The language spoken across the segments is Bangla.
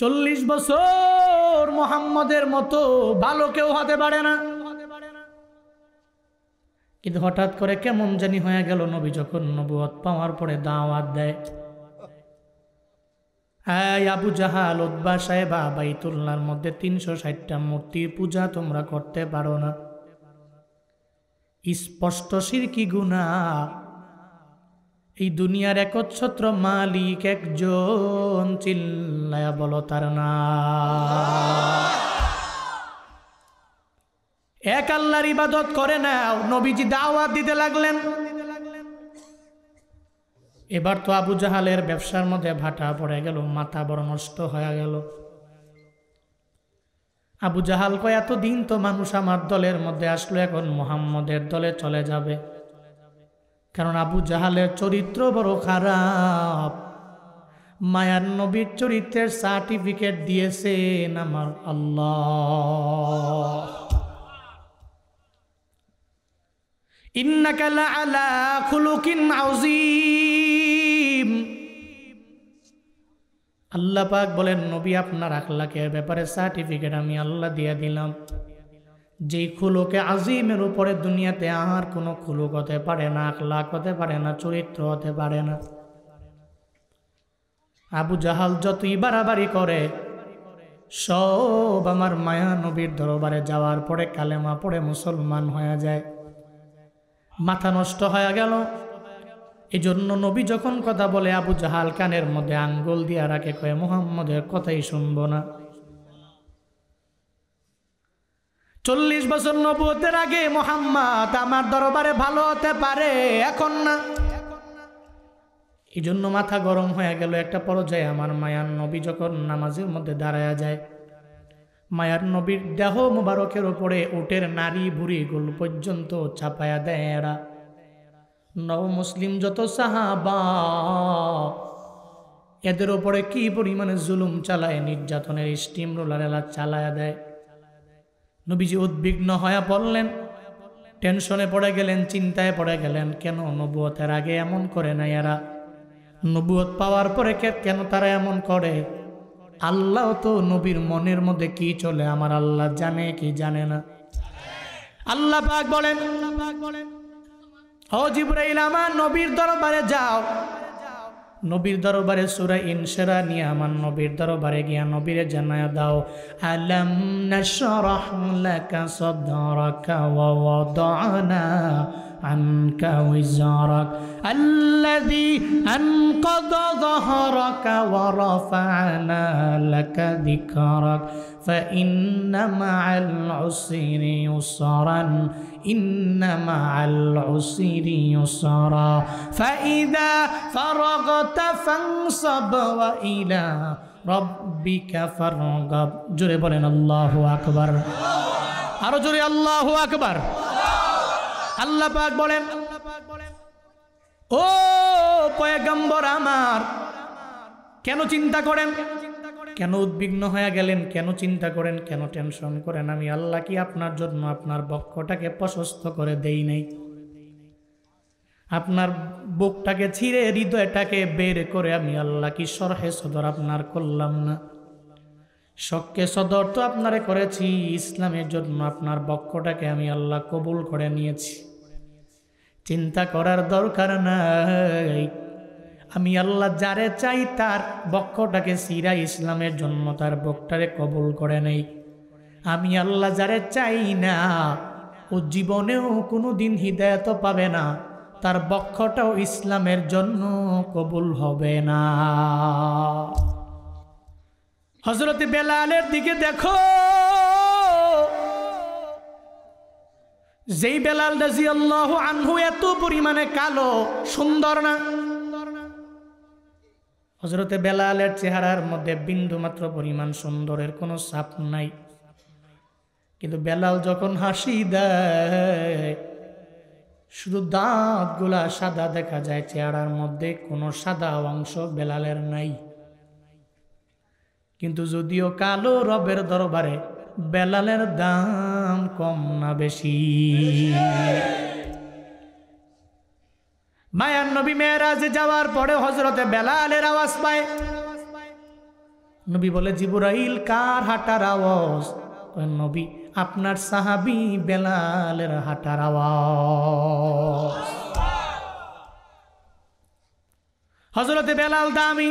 40 বছর মুহাম্মদের মতো ভালো কেউ হতে পারে না। কিন্তু হঠাৎ করে কেমন জানি হয়ে গেল, নবী যখন নবুয়ত পাওয়ার পরে দাওয়াত দেয়, হ্যাঁ আবু জাহাল, উতবা, সাইবা, বাইতুল্লাহর মধ্যে 360টা মূর্তির পূজা তোমরা করতে পারো না, স্পষ্ট শিরকি গুনাহ। এই দুনিয়ার একচ্ছত্র মালিক একজন, চিল্লায়া বলো তার নাম। এক আল্লাহর ইবাদত করে না। নবীজি দাওয়াত দিতে লাগলেন। এবার তো আবু জাহালের ব্যবসার মধ্যে ভাটা পড়ে গেল, মাথা বড় নষ্ট হয়ে গেল। আবু জাহাল কয়, এতদিন তো মানুষ আমার দলের মধ্যে আসলো, এখন মুহাম্মদের দলে চলে যাবে। কারণ আবু জাহালের চরিত্র বড় খারাপ। মায়ার নবীর চরিত্রের সার্টিফিকেট দিয়েছেন আমার আল্লাহ। ইন্নাকা লাআলা খুলুকিন আযীম। আল্লাহ পাক বলেন, নবী আপনার আখলাকের ব্যাপারে সার্টিফিকেট আমি আল্লাহ দিয়ে দিলাম। যেই খুলুকে আজিমের উপরে দুনিয়াতে আর কোনো খুলুক হতে পারে না, আখলাক হতে পারে না, চরিত্র হতে পারে না। আবু জাহাল যতই বাড়াবাড়ি করে, সব আমার মায়া নবীর দরবারে যাওয়ার পরে কালেমা পড়ে মুসলমান হয়ে যায়। মাথা নষ্ট হয়ে গেল। এই জন্য নবী যখন কথা বলে, আবু জাহাল কানের মধ্যে আঙ্গুল দিয়া রাখে, কয়ে মুহাম্মদের কথাই শুনবো না। 40 বছর নবুয়তের আগে মুহাম্মদ আমার দরবারে ভালো হতে পারে, এখন না। এই জন্য মাথা গরম হয়ে গেল। একটা পর্যায়ে আমার মায়ার নবী যখন নামাজের মধ্যে দাঁড়ায়া যায়, মায়ার নবীর দেহ মুবারকের উপরে উটের নারী ভুড়ি গোল পর্যন্ত চাপায়া দেয় এরা। নব মুসলিম যত সাহাবা, এদের উপরে কি পরিমাণে জুলুম চালায়, নির্যাতনের স্টিম রোলার এলা চালায়া দেয়। নবীজি উদ্বিগ্ন হয়ে পড়লেন, টেনশনে পড়ে গেলেন, চিন্তায় পড়ে গেলেন। কেন নবুয়তের আগে এমন করে না এরা? নবুয়ত পাওয়ার পরে কেন তারা এমন করে? আল্লাহ তো নবীর মনের মধ্যে কি চলে আমার আল্লাহ জানে কি জানে না? আল্লাহ পাক বলেন, ও জিবরাইল আমার নবীর দরবারে যাও। নবীর দরবারে সূরা ইনশিরা নিয়ে আমার নবীর দরবারে গিয়া নবীরে জানায়া দাও, আলাম নাশরাহ লাকা সাদরাকা ওয়া ওয়াদানা আনকা ওয়াজরাক আল্লাযী আনকাযা যাহরাকা ওয়া রাফা'না লাকা যিকরাক ফাইন্না মা'আল উসরি ইউসরান ইন্না মা'আল উসরি ইউসরা ফাইযা ফারাগতা ফানসাব ওয়া ইলা রাব্বিকা ফারগাব। জোরে বলেন আল্লাহু আকবার। আরো জোরে আল্লাহু আকবার। আল্লাহ পাক বলেন, ও পয়গম্বর আমার, কেন চিন্তা করেন, কেন উদ্বিগ্ন হয়ে গেলেন, কেন চিন্তা করেন, কেন টেনশন করেন? আমি আল্লাহ কি আপনার জন্য আপনার বক্ষটাকে প্রশস্ত করে দেই নাই? আপনার বুকটাকে ছিঁড়ে হৃদয়টাকে বের করে আমি আল্লাহ কি শরহে সদর আপনার করলাম না? শক্কে সদর তো আপনারে করেছি। ইসলামের জন্য আপনার বক্ষটাকে আমি আল্লাহ কবুল করে নিয়েছি। চিন্তা করার দরকার নাই। আমি আল্লাহ যারে চাই তার বক্ষটাকে সিরা ইসলামের জন্য তার বক্ষটারে কবুল করে নেই। আমি আল্লাহ যারে চাই না, ও জীবনেও কোনোদিন হিদায়াত পাবে না, তার বক্ষটাও ইসলামের জন্য কবুল হবে না। হযরত বেলালের দিকে দেখো, যেই বেলাল রাদিয়াল্লাহু আনহু এত পরিমাণে কালো, সুন্দর না? হযরত বেলালের চেহারার মধ্যে বিন্দু মাত্র পরিমাণ সুন্দরের কোনো ছাপ নাই। কিন্তু বেলাল যখন হাসি দেয়, শুধু দাঁতগুলা সাদা দেখা যায়, চেহারার মধ্যে কোনো সাদা অংশ বেলালের নাই। কিন্তু যদিও কালো, রবের দরবারে বেলালের দাম কম না বেশি? মায়ার নবী মেরাজে যাওয়ার পরে হযরতে বেলালের আওয়াজ পায়, নবী বলে, জিবরাইল কার হাঁটার আওয়াজ? নবী, আপনার সাহাবী বেলালের হাঁটার আওয়াজ। হযরতে বেলাল দামি,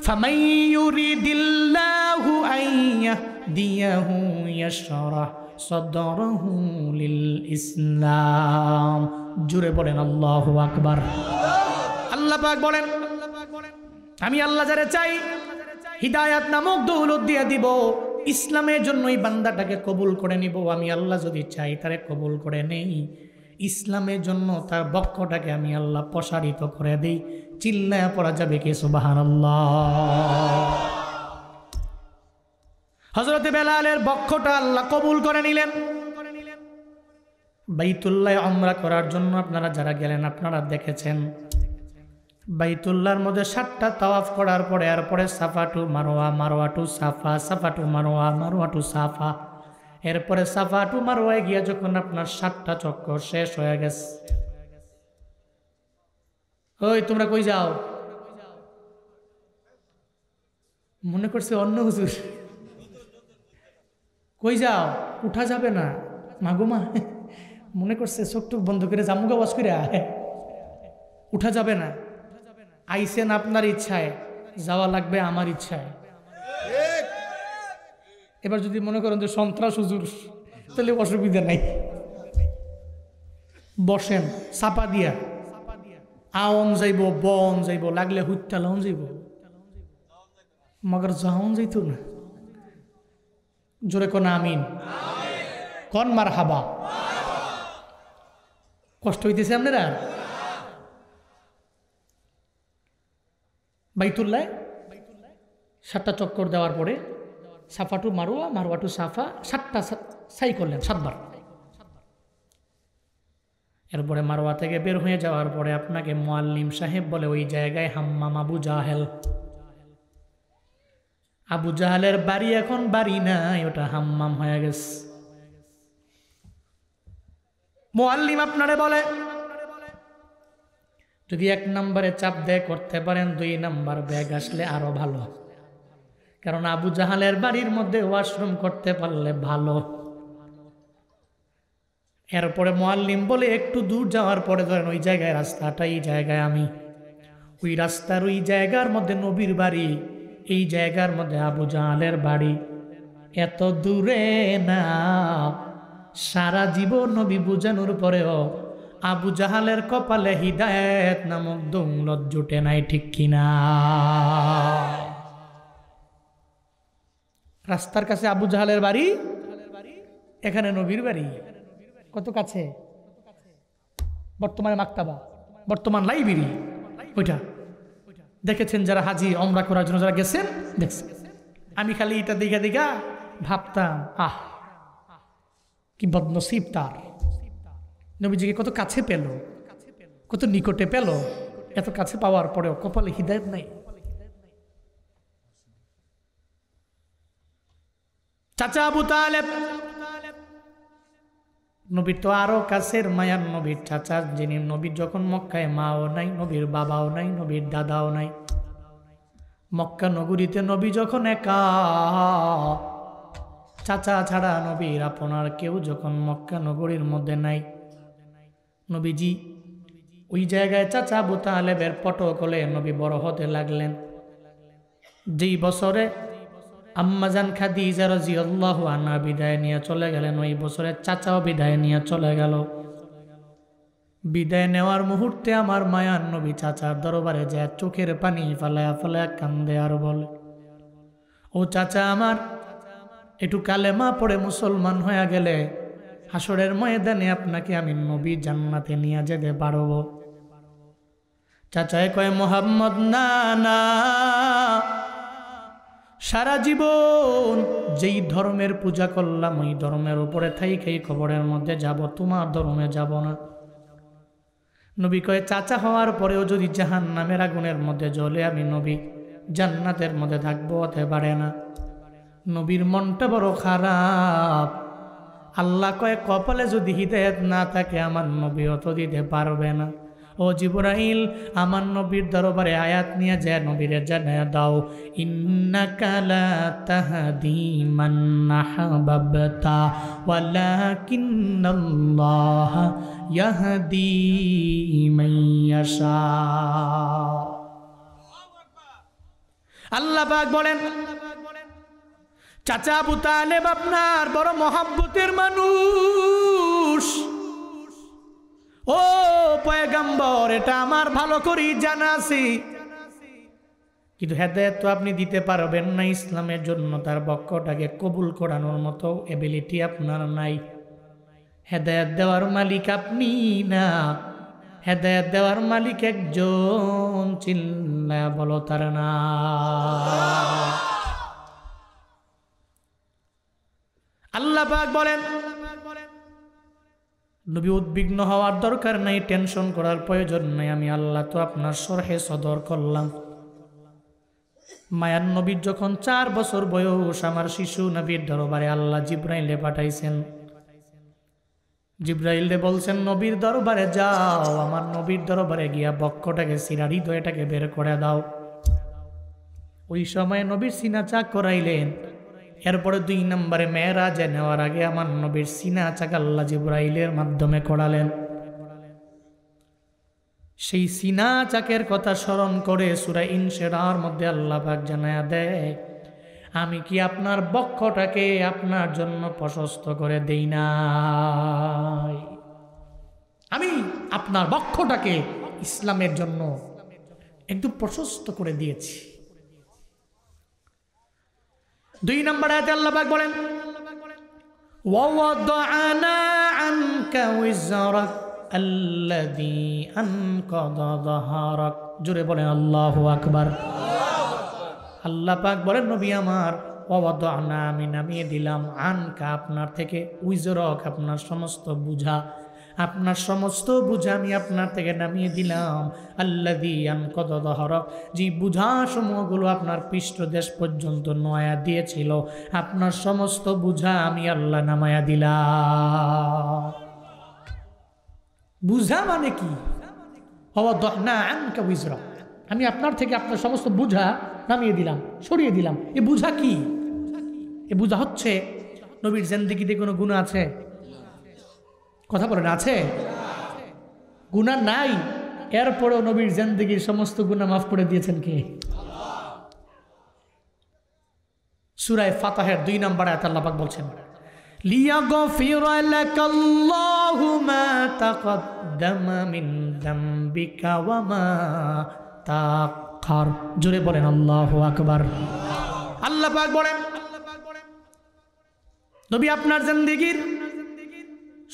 ফামান ইউরিদিল্লাহু আন ইয়াহদিয়াহু ইয়াশরাহ সাদরাহু লিল ইসলাম। জুড়ে বলেন আল্লাহু আকবার। আল্লাহ পাক বলেন, আমি আল্লাহ যারে চাই হিদায়াত নামক দৌলত দিয়ে দিব, ইসলামের জন্য এই বান্দাটাকে কবুল করে নিব। আমি আল্লাহ যদি চাই তারে কবুল করে নেই, ইসলামের জন্য তার বক্ষটাকে আমি আল্লাহ প্রসারিত করে দেই। চিল্লায়া পড়া যাবে কি সুবহানাল্লাহ? হযরতে বেলালের বক্ষটা আল্লাহ কবুল করে নিলেন। বাইতুল্লাহ উমরা করার জন্য আপনারা যারা গেলেন আপনারা দেখেছেন, বাইতুল্লাহর মধ্যে 7টা তাওয়াফ করার পরে এরপরে সাফা টু মারওয়া, মারওয়া টু সাফা, সাফা টু মারওয়া, মারওয়া টু সাফা, এরপরে সাফা টু মারওয়ায় গিয়া যখন আপনার 7টা চক্কর শেষ হয়ে গেছে, ওই তোমরা কই যাও? মনে করছে অন্য হুজুর। কই যাও? উঠা যাবে না মাগুমা। মনে করছে চোখ টুক বন্ধ করে জামুগা বাস করে উঠা যাবে না। আইসেন আপনার ইচ্ছায়, যাওয়া লাগবে আমার ইচ্ছায়। এবার যদি মনে করেন যে সন্ত্রাস হুজুর, তাহলে অসুবিধা নাই, বসেন চাপা দিয়া, আওন যাইব, বন যাইব, লাগলে হুত্তালাউন যাইব, মগর যাওন যাইত না। জোরে কোন আমিন, কোন মারহাবা। কষ্ট হইতেছে আপনারা? বাইতুল্লাহ 7টা চক্কর দেওয়ার পরে সাফা টু মারওয়া, মারওয়া টু সাফা, 7টা সাই করলেন 7 বার। এরপরে মারওয়া থেকে বের হয়ে যাওয়ার পরে আপনাকে মুআল্লিম সাহেব বলে, ওই জায়গায় হাম্মাম আবু জাহেল। আবু জাহেলের বাড়ি এখন বাড়ি নাই, ওটা হাম্মাম হয়ে গেছে। মুআল্লিম আপনারে বলে, যদি 1 নম্বরে চাপ দেয় করতে পারেন, 2 নম্বর ব্যাগ আসলে আরো ভালো, কারণ আবু জাহালের বাড়ির মধ্যে ওয়াশরুম করতে পারলে ভালো। এরপরে মুআল্লিম বলে, একটু দূর যাওয়ার পরে ধরেন ওই জায়গায় রাস্তাটা, এই জায়গায় আমি, ওই রাস্তার ওই জায়গার মধ্যে নবীর বাড়ি, এই জায়গার মধ্যে আবু জাহালের বাড়ি। এত দূরে না, সারা জীবন নবী বুঝানোর পরেও আবু জাহালের কপালে হিদায়াত নামক দৌলত জুটে নাই, ঠিক কিনা? রাস্তার কাছে আবু জাহালের বাড়ি, এখানে নবীর বাড়ি, কত কাছে? বর্তমানে মাকতাবা, বর্তমান লাইব্রেরি, ওইটা দেখেছেন যারা হাজি ওমরা করার জন্য যারা গেছেন, দেখছেন। আমি খালি এটা দেখা দেখা ভাবতাম, আহ কি বদনসিব তার, নবীজিকে কত কাছে পেল, কত নিকটে পেল, এত কাছে পাওয়ার পরেও কপালে হিদায়াত নাই। চাচা আবু তালেব, নবীর তো আরো কাছের মায়ার নবীর চাচা, যিনি নবীর যখন মক্কায় মাও নাই, নবীর বাবাও নাই, নবীর দাদাও নাই। মক্কা নগরীতে নবী যখন একা, চাচা ছাড়া নবীর আপনার কেউ যখন মক্কা নগরীর মধ্যে নাই, নবীজি ওই জায়গায় চাচা আবু তালেবের পটকলে নবী বড় হতে লাগলেন। যেই বছরে আম্মাজান খাদিজা রাদিয়াল্লাহু আনহা বিদায় নিয়ে চলে গেলেন, ওই বছরে চাচাও বিদায় নিয়ে চলে গেল। বিদায় নেওয়ার মুহূর্তে আমার মায়ার নবী চাচার দরবারে যায় চোখের পানি ফালায়া ফালায়া কান্দে আর বলে, ও চাচা আমার, একটু কালেমা পড়ে মুসলমান হয়ে গেলে হাসরের ময়দানে আপনাকে আমি নবী জান্নাতে নিয়ে যেতে পারব। চাচায় কয়, মোহাম্মদ না না, সারা জীবন যেই ধর্মের পূজা করলাম ওই ধর্মের উপরে থাইকেই কবরের মধ্যে যাব, তোমার ধর্মে যাব না। নবী কয়, চাচা হওয়ার পরেও যদি জাহান্নামের আগুনের মধ্যে জ্বলে আমি নবী জান্নাতের মধ্যে থাকবো, হতে পারে না। নবীর মনটা বড় খারাপ। আল্লাহ কয়, কপালে যদি হিদায়াত না থাকে আমার নবী অত দিতে পারবে না। ও জিবরাইল আমার নবীর দরবারে আয়াত নিয়ে যায় নবীরে জানায়া দাও ইন্নাকা লা তাহদি মান আহবাবতা ওয়ালাকিন্নাল্লাহ ইয়াহদি মান ইয়াশা। আল্লাহ পাক বলেন চাচা আবু তালেব আপনার বড় মহব্বতের মানুষ। ও পয়গম্বর, এটা আমার ভালো করেই জানা আছে, কিন্তু হেদায়েত তো আপনি দিতে পারবেন না। ইসলামের জন্য তার বক্ষটাকে কবুল করানোর মতো এবিলিটি আপনার নাই। হেদায়েত দেওয়ার মালিক আপনি না, হেদায়েত দেওয়ার মালিক একজন, চিল্লায়া বলো তার না। আল্লাহ পাক বলেন নবী উদ্বিগ্ন হওয়ার দরকার নাই, টেনশন করার প্রয়োজন নাই, আমি আল্লাহ তো আপনার শরহে সদর করলাম। মায়ার নবীর যখন 4 বছর বয়স, আমার শিশু নবীর দরবারে আল্লাহ জিব্রাইলে পাঠাইছেন। জিব্রাইলে বলছেন নবীর দরবারে যাও, আমার নবীর দরবারে গিয়া বক্ষটাকে সিনা হৃদয়টাকে বের করে দাও। ওই সময় নবীর সিনা চাক করাইলেন। এরপরে 2 নম্বরে মেরাজে নেওয়ার আগে আমার নবীর সিনা চাক আল্লাহ জিব্রাইলের মাধ্যমে করালেন। সেই সিনা চাকের কথা স্মরণ করে সূরা ইনশিরার মধ্যে আল্লাহ পাক জানায়া দেয় আমি কি আপনার বক্ষটাকে আপনার জন্য প্রশস্ত করে দেই নাই? আমি আপনার বক্ষটাকে ইসলামের জন্য একটু প্রশস্ত করে দিয়েছি। 2 নম্বর আয়াতে আল্লাহ পাক বলেন ওয়াওয়াদানা আনকা উযরাক আল্লাযী আনকাযা যাহরাক। জোরে বলেন আল্লাহু আকবার। আল্লাহ পাক বলেন নবী আমার ওয়াওয়াদানা, আমি নামিয়ে দিলাম আনকা আপনার থেকে উযরাক আপনার সমস্ত বোঝা, আপনার সমস্ত বোঝা আমি আপনার থেকে নামিয়ে দিলাম। আল্লাযী আনকাযা যাহরাক, যে বোঝা সমূহগুলো আপনার পৃষ্ঠদেশ পর্যন্ত নয়া দিয়েছিল, আপনার সমস্ত বোঝা আমি আল্লাহ নামায়া দিলাম। বুঝা মানে কি? ওয়াদানা আনকা উযরাক, আমি আপনার থেকে আপনার সমস্ত বুঝা নামিয়ে দিলাম, সরিয়ে দিলাম। এ বুঝা কি? এ বুঝা হচ্ছে নবীর জিন্দেগিতে কোনো গুনাহ আছে? কথা বলেন আছে? গুনাহ নাই, এরপরেও নবীর জিন্দেগির সমস্ত গুনাহ মাফ করে দিয়েছেন কে? সূরা ফাতিহার 2 নম্বর আয়াতে আল্লাহ পাক বলছেন লিয়াগফিরা লাকাল্লাহু মা তাকদ্দামা মিন যামবিকা ওয়া মা তাআখার। জোরে বলেন আল্লাহু আকবার। আল্লাহ পাক বলেন নবী আপনার জিন্দেগির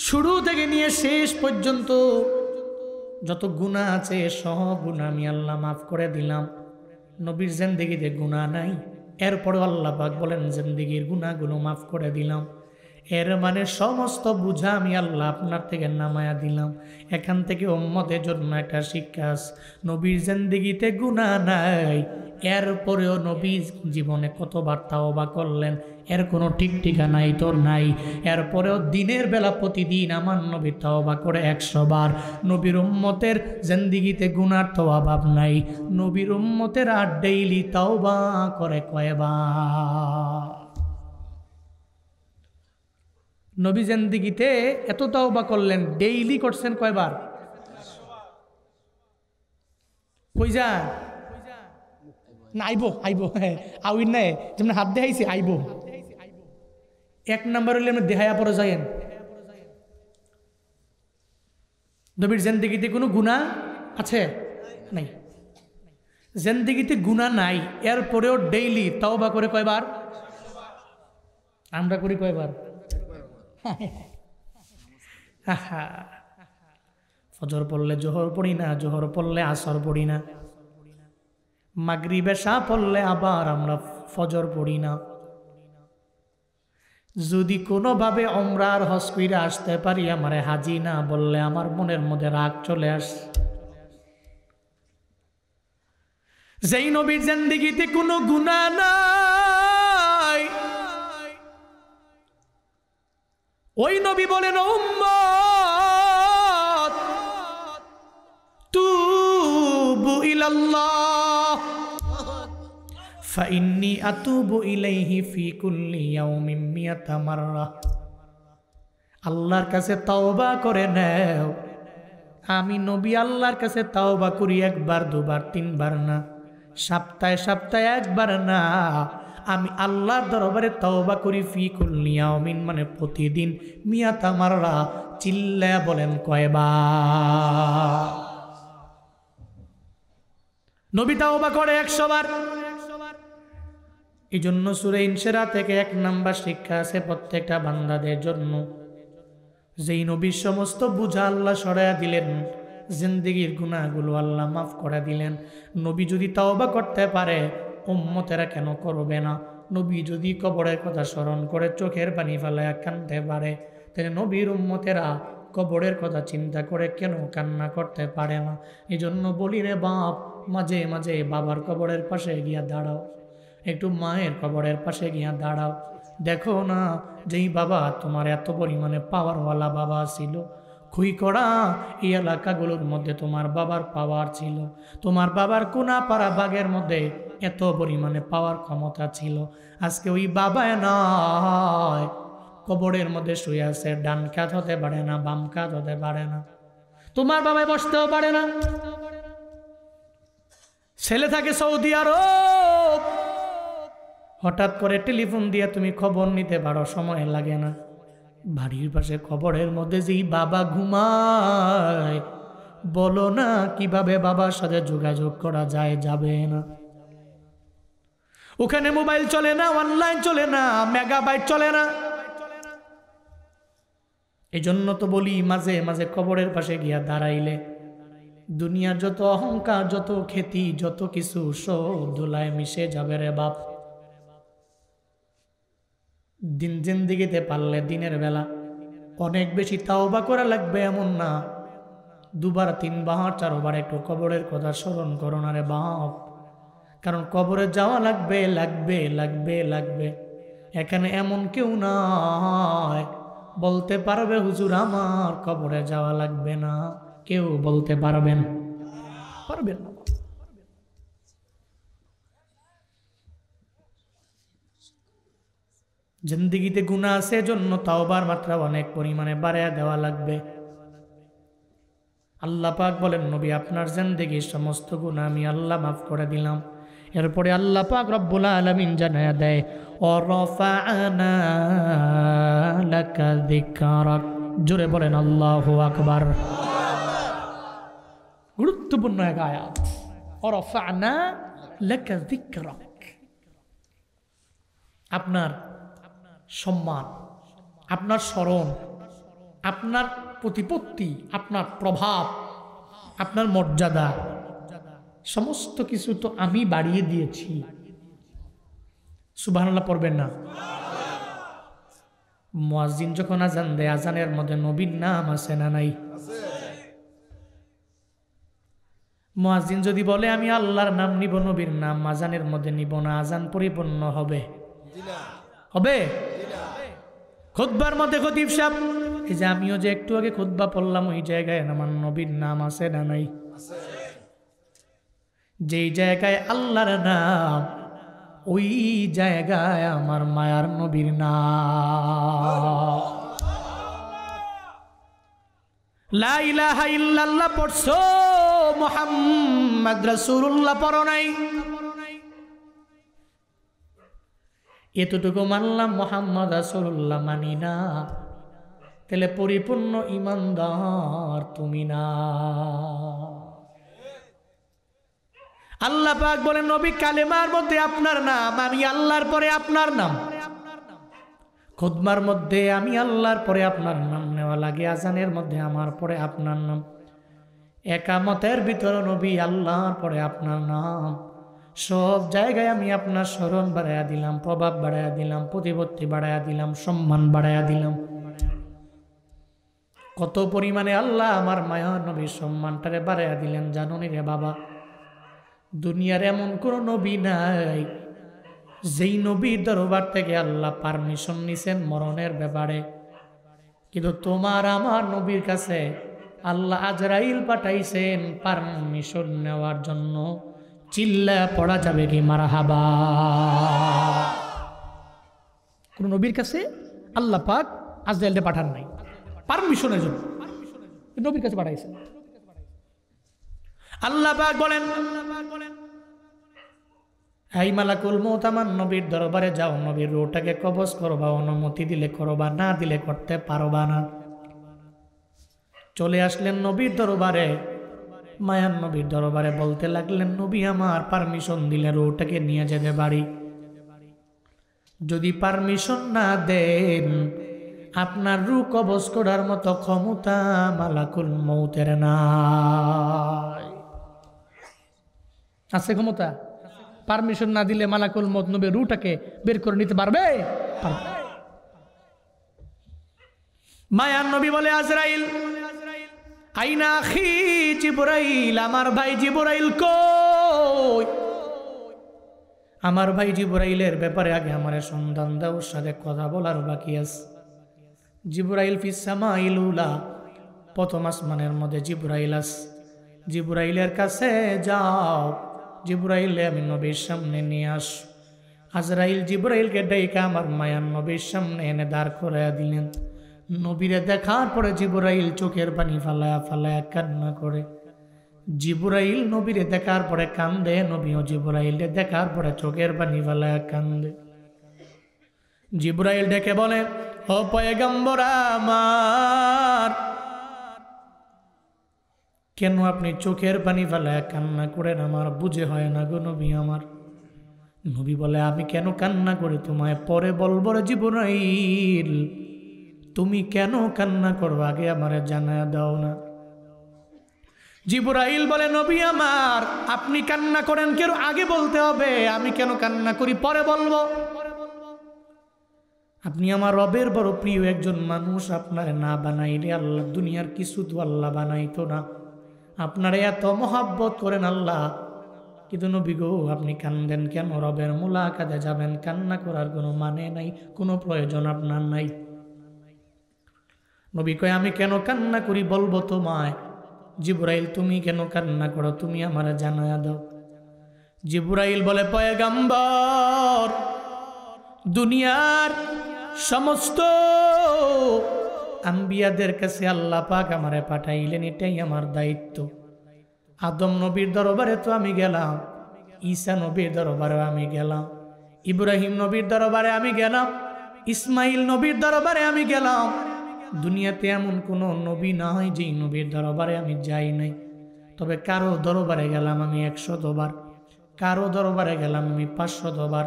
শুরু থেকে নিয়ে শেষ পর্যন্ত যত গুনাহ আছে সব গুনাহ আমি আল্লাহ মাফ করে দিলাম। নবীর জিন্দেগিতে গুনাহ নাই, এরপরে আল্লাহ পাক বলেন জিন্দেগির গুনাহগুলো মাফ করে দিলাম। এর মানে সমস্ত বুঝা আমি আল্লাহ আপনার থেকে নামায়া দিলাম। এখান থেকে উম্মতের জন্য একটা শিক্ষা আছে, নবীর জিন্দেগিতে গুনাহ নাই, এরপরেও নবী জীবনে কতবার তাওবা করলেন এর কোনো ঠিক ঠিকানাই তোর নাই। এরপরেও দিনের বেলা প্রতিদিন আমার নবী তাওবা করে 100 বার। নবীর উম্মতের জিন্দেগিতে গুনার তো অভাব নাই, নবীর উম্মতের আর ডেইলি তাওবা করে কয়বার? নবী জিন্দেগিতে এত তাওবা করলেন, ডেইলি করছেন কয়বার? কই যান না আইবো আইবো, হ্যাঁ আউইন নাই যেমন হাত দেখাইছে আইবো। 1 নম্বর হইলে আমরা দেহায়া পরে যাইন। নবীর জিন্দেগিতে কোনো গুনাহ আছে? নাই। জিন্দেগিতে গুনাহ নাই, এরপরেও ডেইলি তাওবা করে কয়বার? আমরা করি কয়বার? ফজর পড়লে জোহর পড়ি না, জোহর পড়লে আসর পড়ি না, মাগরিব এশা পড়লে আবার আমরা ফজর পড়ি না। যদি কোনোভাবে ওমরার হজ কইরা আসতে পারি, আমারে হাজি না বললে আমার মনের মধ্যে রাগ চলে আসে। যেই নবীর জিন্দেগিতে কোনো গুনাহ নাই, ওই নবী বলেন উম্মত ইলাল্লাহ ফাইন্নী আতুবু ইলাইহি ফি কুল্লি ইয়াউমিন মিয়াতা মাররা। আল্লাহর কাছে তাওবা করে নাও। আমি নবী আল্লাহর কাছে তাওবা করি একবার, দুবার, তিনবার না, সপ্তাহে সপ্তাহে একবার না। আমি আল্লাহর দরবারে তাওবা করি ফি কুল্লি ইয়াউমিন, মানে প্রতিদিন, মিয়াতা মাররা, চিল্লায়া বলেন কয়বার? নবী তাওবা করে 100 বার। এই জন্য সূরা ইনশিরাহ থেকে 1 নাম্বার শিক্ষা আছে প্রত্যেকটা বান্দাদের জন্য। যেই নবীর সমস্ত বোঝা আল্লাহ সরাইয়া দিলেন, জিন্দেগির গুনাহগুলো আল্লাহ মাফ করে দিলেন। নবী যদি তাওবা করতে পারে, উম্মতেরা কেন করবে না? নবী যদি কবরের কথা স্মরণ করে চোখের পানি ফেলায়া কাঁদতে পারে, তাহলে নবীর উম্মতেরা কবরের কথা চিন্তা করে কেন কান্না করতে পারে না? এই জন্য বলি রে বাপ, মাঝে মাঝে বাবার কবরের পাশে গিয়া দাঁড়াও, একটু মায়ের কবরের পাশে গিয়া দাঁড়াও। দেখো না, যেই বাবা তোমার এত পরিমাণে পাওয়ারওয়ালা বাবা ছিল, খুই করা এই এলাকাগুলোর মধ্যে তোমার বাবার পাওয়ার ছিল, তোমার বাবার কোনাপাড়া বাগের মধ্যে এত পরিমাণে পাওয়ার ক্ষমতা ছিল, আজকে ওই বাবায় নয়, কবরের মধ্যে শুয়ে আছে, ডান কাত হতে পারে না, বাম কাত হতে পারে না, তোমার বাবায় বসতেও পারে না। ছেলে থাকে সৌদি আরব, হঠাৎ করে টেলিফোন দিয়ে তুমি খবর নিতে পারো, সময় লাগে না। বাড়ির পাশে কবরের মধ্যে যেই বাবা ঘুমায়, বলো না কিভাবে বাবার সাথে যোগাযোগ করা যায়? যাবে না। ওখানে মোবাইল চলে না, অনলাইন চলে না, মেগাবাইট চলে না। এই জন্য তো বলি, মাঝে মাঝে কবরের পাশে গিয়া দাঁড়াইলে দুনিয়ার যত অহংকার, যত খ্যাতি, যত কিছু সব ধুলায় মিশে যাবে রে বাপ। দিন জিন্দিগিতে পারলে দিনের বেলা অনেক বেশি তাওবা করা লাগবে এমন না, 2 বার 3 বার 4 বার একটু কবরের কথা স্মরণ করো না রে বাপ। কারণ কবরে যাওয়া লাগবে, লাগবে, লাগবে, লাগবে। এখানে এমন কেউ নয় বলতে পারবে হুজুর আমার কবরে যাওয়া লাগবে না, কেউ বলতে পারবেন না। জিন্দেগিতে গুনাহ আছে, জন্য তাওবার মাত্রা অনেক পরিমাণে বাড়ায়া দেওয়া লাগবে। আল্লাহ পাক বলেন, নবী আপনার জিন্দেগির সমস্ত গুনাহ আমি আল্লাহ মাফ করে দিলাম। এরপরে আল্লাহ পাক রব্বুল আলামিন জানায়া দেয়, ওয়ারাফা'না লাকা যিকরাক। জোরে বলেন আল্লাহু আকবার। গুরুত্বপূর্ণ এক আয়াত, ওয়ারাফা'না লাকা যিকরাক। আপনার সম্মান, আপনার স্মরণ, আপনার প্রতিপত্তি, আপনার প্রভাব, আপনার মর্যাদা, সমস্ত কিছু তো আমি বাড়িয়ে দিয়েছি। সুবহানাল্লাহ পড়বেন না? মুয়াজ্জিন যখন আজান দেয়, আজানের মধ্যে নবীর নাম আছে না নাই? মুয়াজ্জিন যদি বলে আমি আল্লাহর নাম নিব, নবীর নাম আজানের মধ্যে নিব না, আজান পরিপূর্ণ হবে? হবে? খুতবার মধ্যে খতিব সাহেব, এই যে আমিও যে একটু আগে খুতবা পড়লাম, ওই জায়গায় আমার নবীর নাম আছে না নাই? যেই জায়গায় আল্লাহর নাম, ওই জায়গায় আমার মায়ার নবীর নাম। লা ইলাহা ইল্লাল্লাহ পড়ছো, মুহাম্মদ রাসূলুল্লাহ পড়ো নাই। এতটুকু মানলাম, মুহাম্মদ রাসূলুল্লাহ মানি না, তাহলে পরিপূর্ণ ঈমানদার তুমি না। আল্লাহ পাক বলেন, নবী কালেমার মধ্যে আপনার নাম, আমি আল্লাহর পরে আপনার নাম। খুতবার মধ্যে আমি আল্লাহর পরে আপনার নাম নেওয়া লাগে, আজানের মধ্যে আমার পরে আপনার নাম। একামতের ভিতরে নবী আল্লাহর পরে আপনার নাম। সব জায়গায় আমি আপনার স্মরণ বাড়াইয়া দিলাম, প্রভাব বাড়াইয়া দিলাম, প্রতিপত্তি বাড়াইয়া দিলাম, সম্মান বাড়াইয়া দিলাম। কত পরিমাণে আল্লাহ আমার মায়া নবীর সম্মানটারে বাড়াইয়া দিলেন জানো নি রে বাবা? দুনিয়ার এমন কোন নবী নাই যেই নবীর দরবার থেকে আল্লাহ পারমিশন নিছেন মরণের ব্যাপারে, কিন্তু তোমার আমার নবীর কাছে আল্লাহ আজরাইল পাঠাইছেন পারমিশন নেওয়ার জন্য। চিল্লা পড়া যাবে কি মারহাবা? কোন নবীর কাছে আল্লাহ পাক আজরাইলকে পাঠান নাই, পারমিশনের জন্য নবীর কাছে পাঠাইছেন। আল্লাহ পাক বলেন, এই মালাকুল মউত আমার নবীর দরবারে যাও, নবীর রূহটাকে কবজ করবা, অনুমতি দিলে করবা, না দিলে করতে পারবা না। চলে আসলেন নবীর দরবারে, মায়ার নবীর দরবারে বলতে লাগলেন, নবী আমার পারমিশন দিলে রূহটাকে নিয়ে যেতে পারি। যদি পারমিশন না দেন আপনার রূহ কবজ করার মতো ক্ষমতা মালাকুল মউতের নাই। আছে ক্ষমতা? পারমিশন না দিলে মালাকুল মউত নবীর রূহটাকে বের করে নিতে পারবে? মায়ার নবী বলে, আজরাইল আইনা আখি জিবরাইল, আমার ভাই জিবরাইল কই? আমার ভাই জিবরাইলের ব্যাপারে আগে আমার সন্ধান দাও, ওর সাথে কথা বলার বাকি আছে। জিবরাইল ফিস সামাইল উলা, প্রথম আসমানের মধ্যে জিবরাইল আছে। জিবরাইলের কাছে যাও, জিবরাইলে আমি নবীর সামনে নিয়ে আস। আজরাইল জিবরাইলকে ডাইকা আমার মায়ার নবীর সামনে এনে দাঁড় করে দিলেন। নবীরে দেখার পরে জিবরাইল চোখের পানি ফালায়া ফালায়া কান্না করে। জিবরাইল নবীরে দেখার পরে কান্দে, নবীও জিবরাইলে দেখার পরে চোখের পানি ফালায়া কান্দে। জিবরাইল ডেকে বলে, ও পয়গম্বর আমার, কেন আপনি চোখের পানি ফেলায় কান্না করেন? আমার বুঝে হয় না গো নবী আমার। নবী বলে, আমি কেন কান্না করি তোমায় পরে বলবো রে জিবরাইল, তুমি কেন কান্না করো আগে আমারে জানায়া দাও না। জিবরাইল বলে, নবী আমার, আপনি কান্না করেন কেন আগে বলতে হবে, আমি কেন কান্না করি পরে বলবো। আপনি আমার রবের বড় প্রিয় একজন মানুষ, আপনারে না বানাইলে আল্লাহ দুনিয়ার কিছু তো আল্লাহ বানাইতো না। আপনারে এত মহাব্বত করেন আল্লাহ, কিন্তু নবী গো আপনি কান্দেন কেন? রবের মুলাকাতে যাবেন, কান্না করার কোনো মানে নাই, কোনো প্রয়োজন আপনার নাই। নবী কয়, আমি কেন কান্না করি বলবো তোমায়। জিবরাইল, তুমি কেন কান্না করো তুমি আমারে জানায়া দাও। জিবরাইল বলে, পয়গম্বর, দুনিয়ার সমস্ত আম্বিয়াদের কাছে আল্লাহ পাক আমারে পাঠাইলেন, এটাই আমার দায়িত্ব। আদম নবীর দরবারে তো আমি গেলাম, ঈসা নবীর দরবারে আমি গেলাম, ইব্রাহিম নবীর দরবারে আমি গেলাম, ইসমাইল নবীর দরবারে আমি গেলাম। দুনিয়াতে এমন কোনো নবী নাই যেই নবীর দরবারে আমি যাই নাই। তবে কারো দরবারে গেলাম আমি 100 বার, কারো দরবারে গেলাম আমি 500 বার,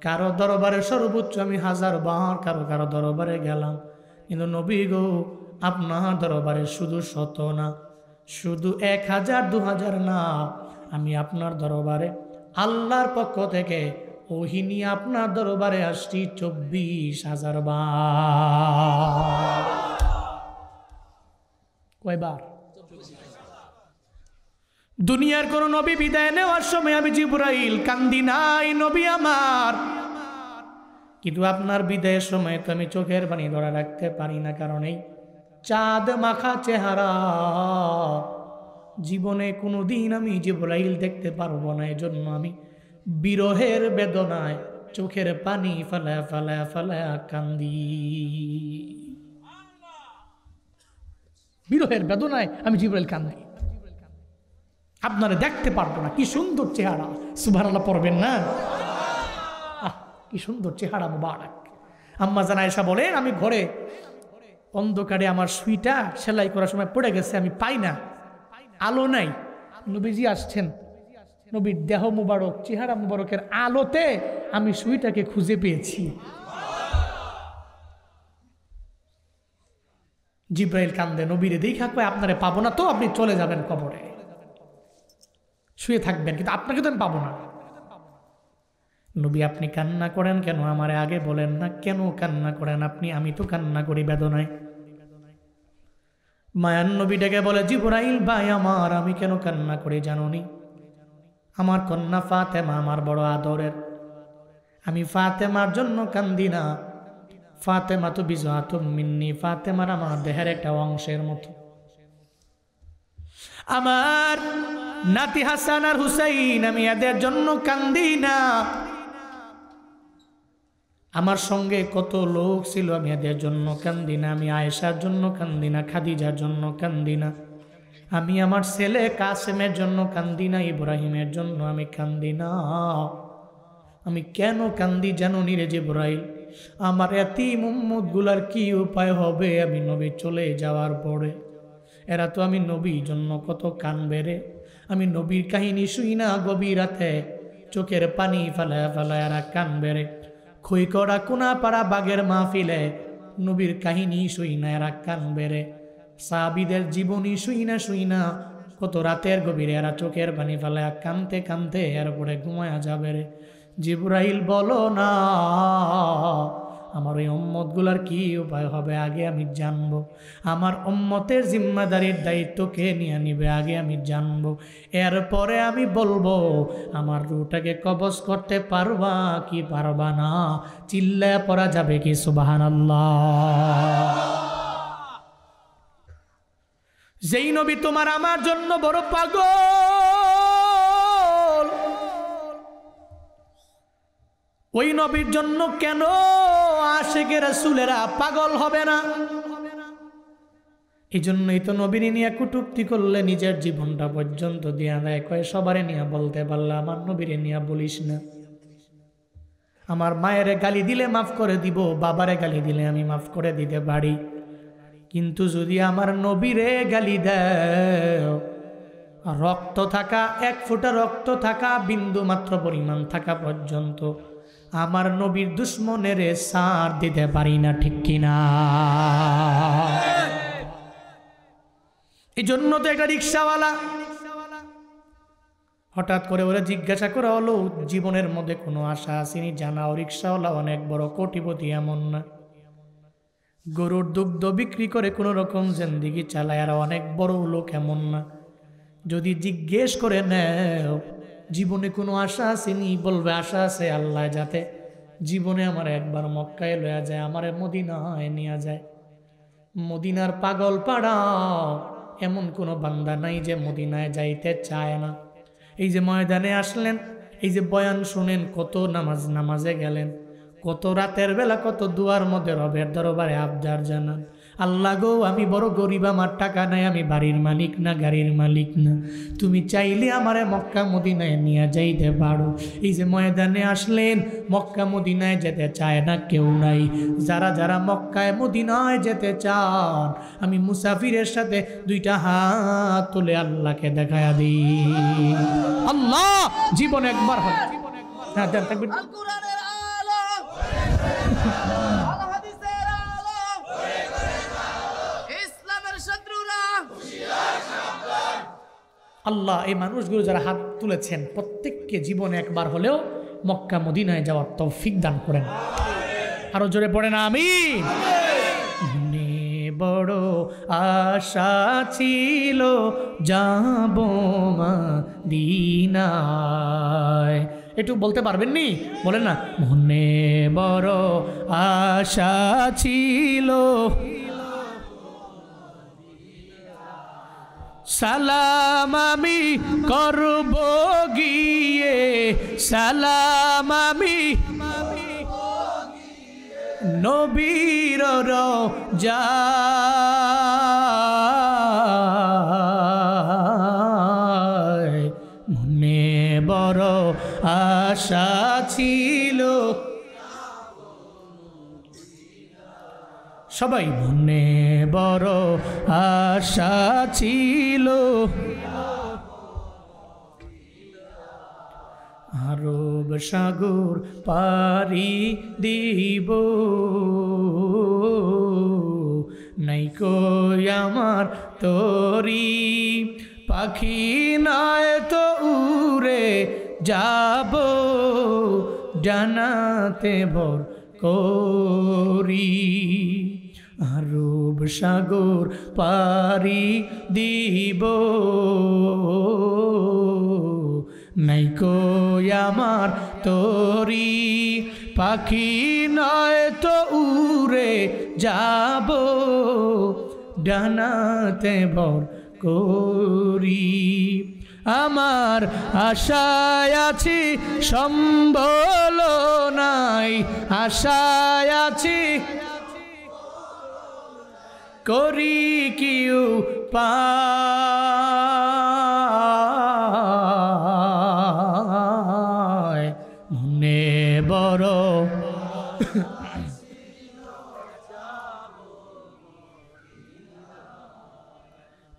কারো দরবারে সর্বোচ্চ আমি 1000 বার, কারো কারো দরবারে গেলাম। কিন্তু নবী গো আপনার দরবারে শুধু 100 না, শুধু 1000 2000 না, আমি আপনার দরবারে আল্লাহর পক্ষ থেকে ওহী নিয়ে আপনার দরবারে আসছি 24,000 বার। কয়বার? দুনিয়ার কোন নবী বিদায় নেওয়ার সময় আমি জিবরাইল কান্দি নাই নবী আমার, কিন্তু আপনার বিদায়ের সময় তো আমি চোখের পানি ধরে রাখতে পারি না, কারণ এই চাঁদ মাখা চেহারা জীবনে কোনোদিন আমি জিবরাইল দেখতে পারবো না। এজন্য আমি বিরহের বেদনায় চোখের পানি ফালায়া ফালায়া ফালায়া কান্দি। বিরহের বেদনায় আমি জিবরাইল কান্দি, আপনারা দেখতে পারবো না। কি সুন্দর চেহারা, সুবহানাল্লাহ পড়বেন না? কি সুন্দর চেহারা মুবারক। আম্মা জান আয়েশা বলেন, আমি ঘরে অন্ধকারে আমার সুইটা সেলাই করার সময় পড়ে গেছে, আমি পাই না, আলো নাই। নবীজি আসছেন, নবীর দেহ মুবারক চেহারা মুবারকের আলোতে আমি সুইটাকে খুঁজে পেয়েছি। জিবরাইল কান্দে, নবীরে দেখা কয়, আপনারে পাবো না তো, আপনি চলে যাবেন কবরে, শুয়ে থাকবেন, কিন্তু আপনাকে তো আমি পাবো না। নবী, আপনি কান্না করেন কেন আমারে আগে বলেন না, কেন কান্না করেন আপনি? আমি তো কান্না করি বেদনায়। মায়ান নবী ডেকে বলে, জিবরাইল ভাই আমার, আমি কেন কান্না করি জানোনি? আমার কন্যা ফাতেমা আমার বড় আদরের, আমি ফাতেমার জন্য কান্দি না। ফাতেমা তো বিজআতুম মিন্নি, ফাতেমার আমার দেহের একটা অংশের মতো। আমার নাতি হাসান আর হুসাইন, আমি এদের জন্য কান্দি না। আমার সঙ্গে কত লোক ছিল, আমি এদের জন্য কান্দি না। আমি আয়েশার জন্য কান্দি না, খাদিজার জন্য কান্দি না। আমি আমার ছেলে কাসেমের জন্য কান্দি না, ইব্রাহিমের জন্য আমি কান্দি না। আমি কেন কান্দি জানো নি রে জিবরাইল? আমার এতিম উম্মতগুলার কি উপায় হবে আমি নবী চলে যাওয়ার পরে? এরা তো আমি নবীর জন্য কত কানবে রে। আমি নবীর কাহিনী শুই না, গভীর রাতে চোখের পানি ফেলায় ফেলায় এরা কানবে রে। খই করা কোনা পাড়া বাগের মাহফিলে নবীর কাহিনী শুই না, এরা কানবে রে। সাহাবীদের জীবনী শুই না কত রাতের গভীরে এরা চোখের পানি ফেলায় কানতে কানতে এরপরে ঘুমায়া যাবে রে। জিবরাইল বলো না, আমার ওই উম্মতগুলার কি উপায় হবে আগে আমি জানবো। আমার উম্মতের জিম্মাদারির দায়িত্ব কে নিয়ে নিবে আগে আমি জানবো। এরপরে আমি বলবো আমার রূহটাকে কবজ করতে পারবা কি পারবা না। চিল্লায় পড়া যাবে কি সুবহানাল্লাহ? যেই নবী তোমার আমার জন্য বড় পাগল, ওই নবীর জন্য কেন আশিকে রাসূলেরা পাগল হবে না? এই জন্যই তো নবীর নিয়ে কটূক্তি করলে নিজের জীবনটা পর্যন্ত দিয়া দেয়। কয় সবারে নিয়ে বলতে পারলে আমার নবীরে নিয়ে বলিস না। আমার মায়ের গালি দিলে মাফ করে দিব, বাবারে গালি দিলে আমি মাফ করে দিতে পারি, কিন্তু যদি আমার নবীরে গালি দেও, রক্ত থাকা, এক ফোঁটা রক্ত থাকা, বিন্দু মাত্র পরিমাণ থাকা পর্যন্ত আমার নবীর দুশ্মনের সার দিতে পারি না, ঠিক কিনা? এই জন্য তো একটা রিক্সাওয়ালা হঠাৎ করে ওরা জিজ্ঞাসা করা হলো জীবনের মধ্যে কোনো আশা আসেনি? জানাও রিক্সাওয়ালা অনেক বড় কোটিপতি এমন না, গরুর দুগ্ধ বিক্রি করে কোনো রকম জিন্দেগি চালায় আর অনেক বড় লোক এমন না। যদি জিজ্ঞেস করে নেও জীবনে কোনো আশা আসেনি, বলবে আশা আছে আল্লাহ যাতে জীবনে আমার একবার মক্কায় লয়া যায়, আমার মদিনায় নিয়ে যায়। মদিনার পাগল পাড়া এমন কোনো বান্দা নাই যে মদিনায় যাইতে চায় না। এই যে ময়দানে আসলেন, এই যে বয়ান শুনেন, কত নামাজে গেলেন, কত রাতের বেলা কত দুয়ার মধ্যে রবের দরবারে আবদার জানান, আল্লাহ গো আমি বড় গরিব, আমার টাকা নাই, আমি বাড়ির মালিক না, গাড়ির মালিক না, তুমি চাইলে আমারে মক্কা মদিনায় নিয়ে যাইতে পারো। এই যে ময়দানে আসলেন, মক্কা মদিনায় যেতে চায় না কেউ নাই। যারা যারা মক্কায় মদিনায় যেতে চান, আমি মুসাফিরের সাথে দুইটা হাত তুলে আল্লাহকে দেখায়া দিই। আল্লাহ জীবন একবার হয়। হ্যাঁ দেন থাকবেন। আল্লাহ এই মানুষগুলো যারা হাত তুলেছেন প্রত্যেককে জীবনে একবার হলেও মক্কা মদিনায় যাওয়ার তৌফিক দান করেন। আরো জোরে পড়েন আমিন। মনে বড় আশা ছিল যাব মদিনায়, একটু বলতে পারবেন নি? বলেন না, মনে বড় আশা ছিল, সালাম আমি করব গিয়ে, সালাম আমি নবীর রওজায়। মনে বড় আশা ছিল, সবাই মনে বড় আশা ছিল, আরব সাগর পারি দিব, নাই কই আমার তরি, পাখি নয় তো উড়ে যাব জানাতে ভর করি। আরব সাগর পারি দিব, নাই কই আমার তরি, পাখি নয় তো উড়ে যাব ডানাতে ভর করি। আমার আশায় আছি সম্বল নাই, আশায় আছি করি কি উপায়, মনে বড়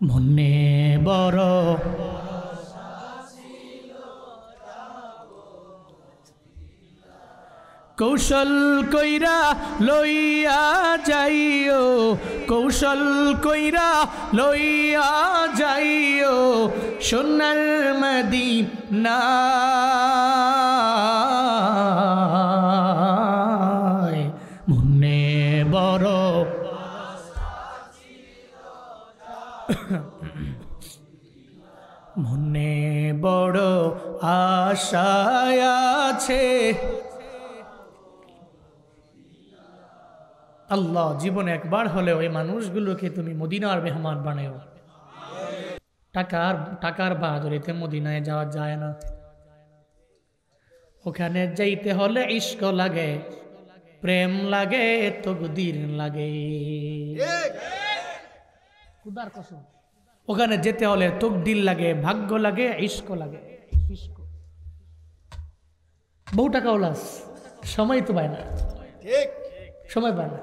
মনে বড় কৌশল কইরা লইয়া যাইও, কৌশল কইরা লইয়া যাইও সোনার মদিনায়, মনে বড় মনে বড় আশায় আছে। আল্লাহ জীবনে একবার হলেও এই মানুষগুলোকে তুমি মদিনার মেহমান বানাও। টাকার বাহাদুরিতে মদিনায় যাওয়া যায় না। ওখানে যাইতে হলে ইশক লাগে, প্রেম লাগে, তকদির লাগে। খুদার কসম, ওখানে যেতে হলে তকদির লাগে, ভাগ্য লাগে, ইশক লাগে। বহু টাকা ওলাস, সময় তো পায় না, সময় পায় না।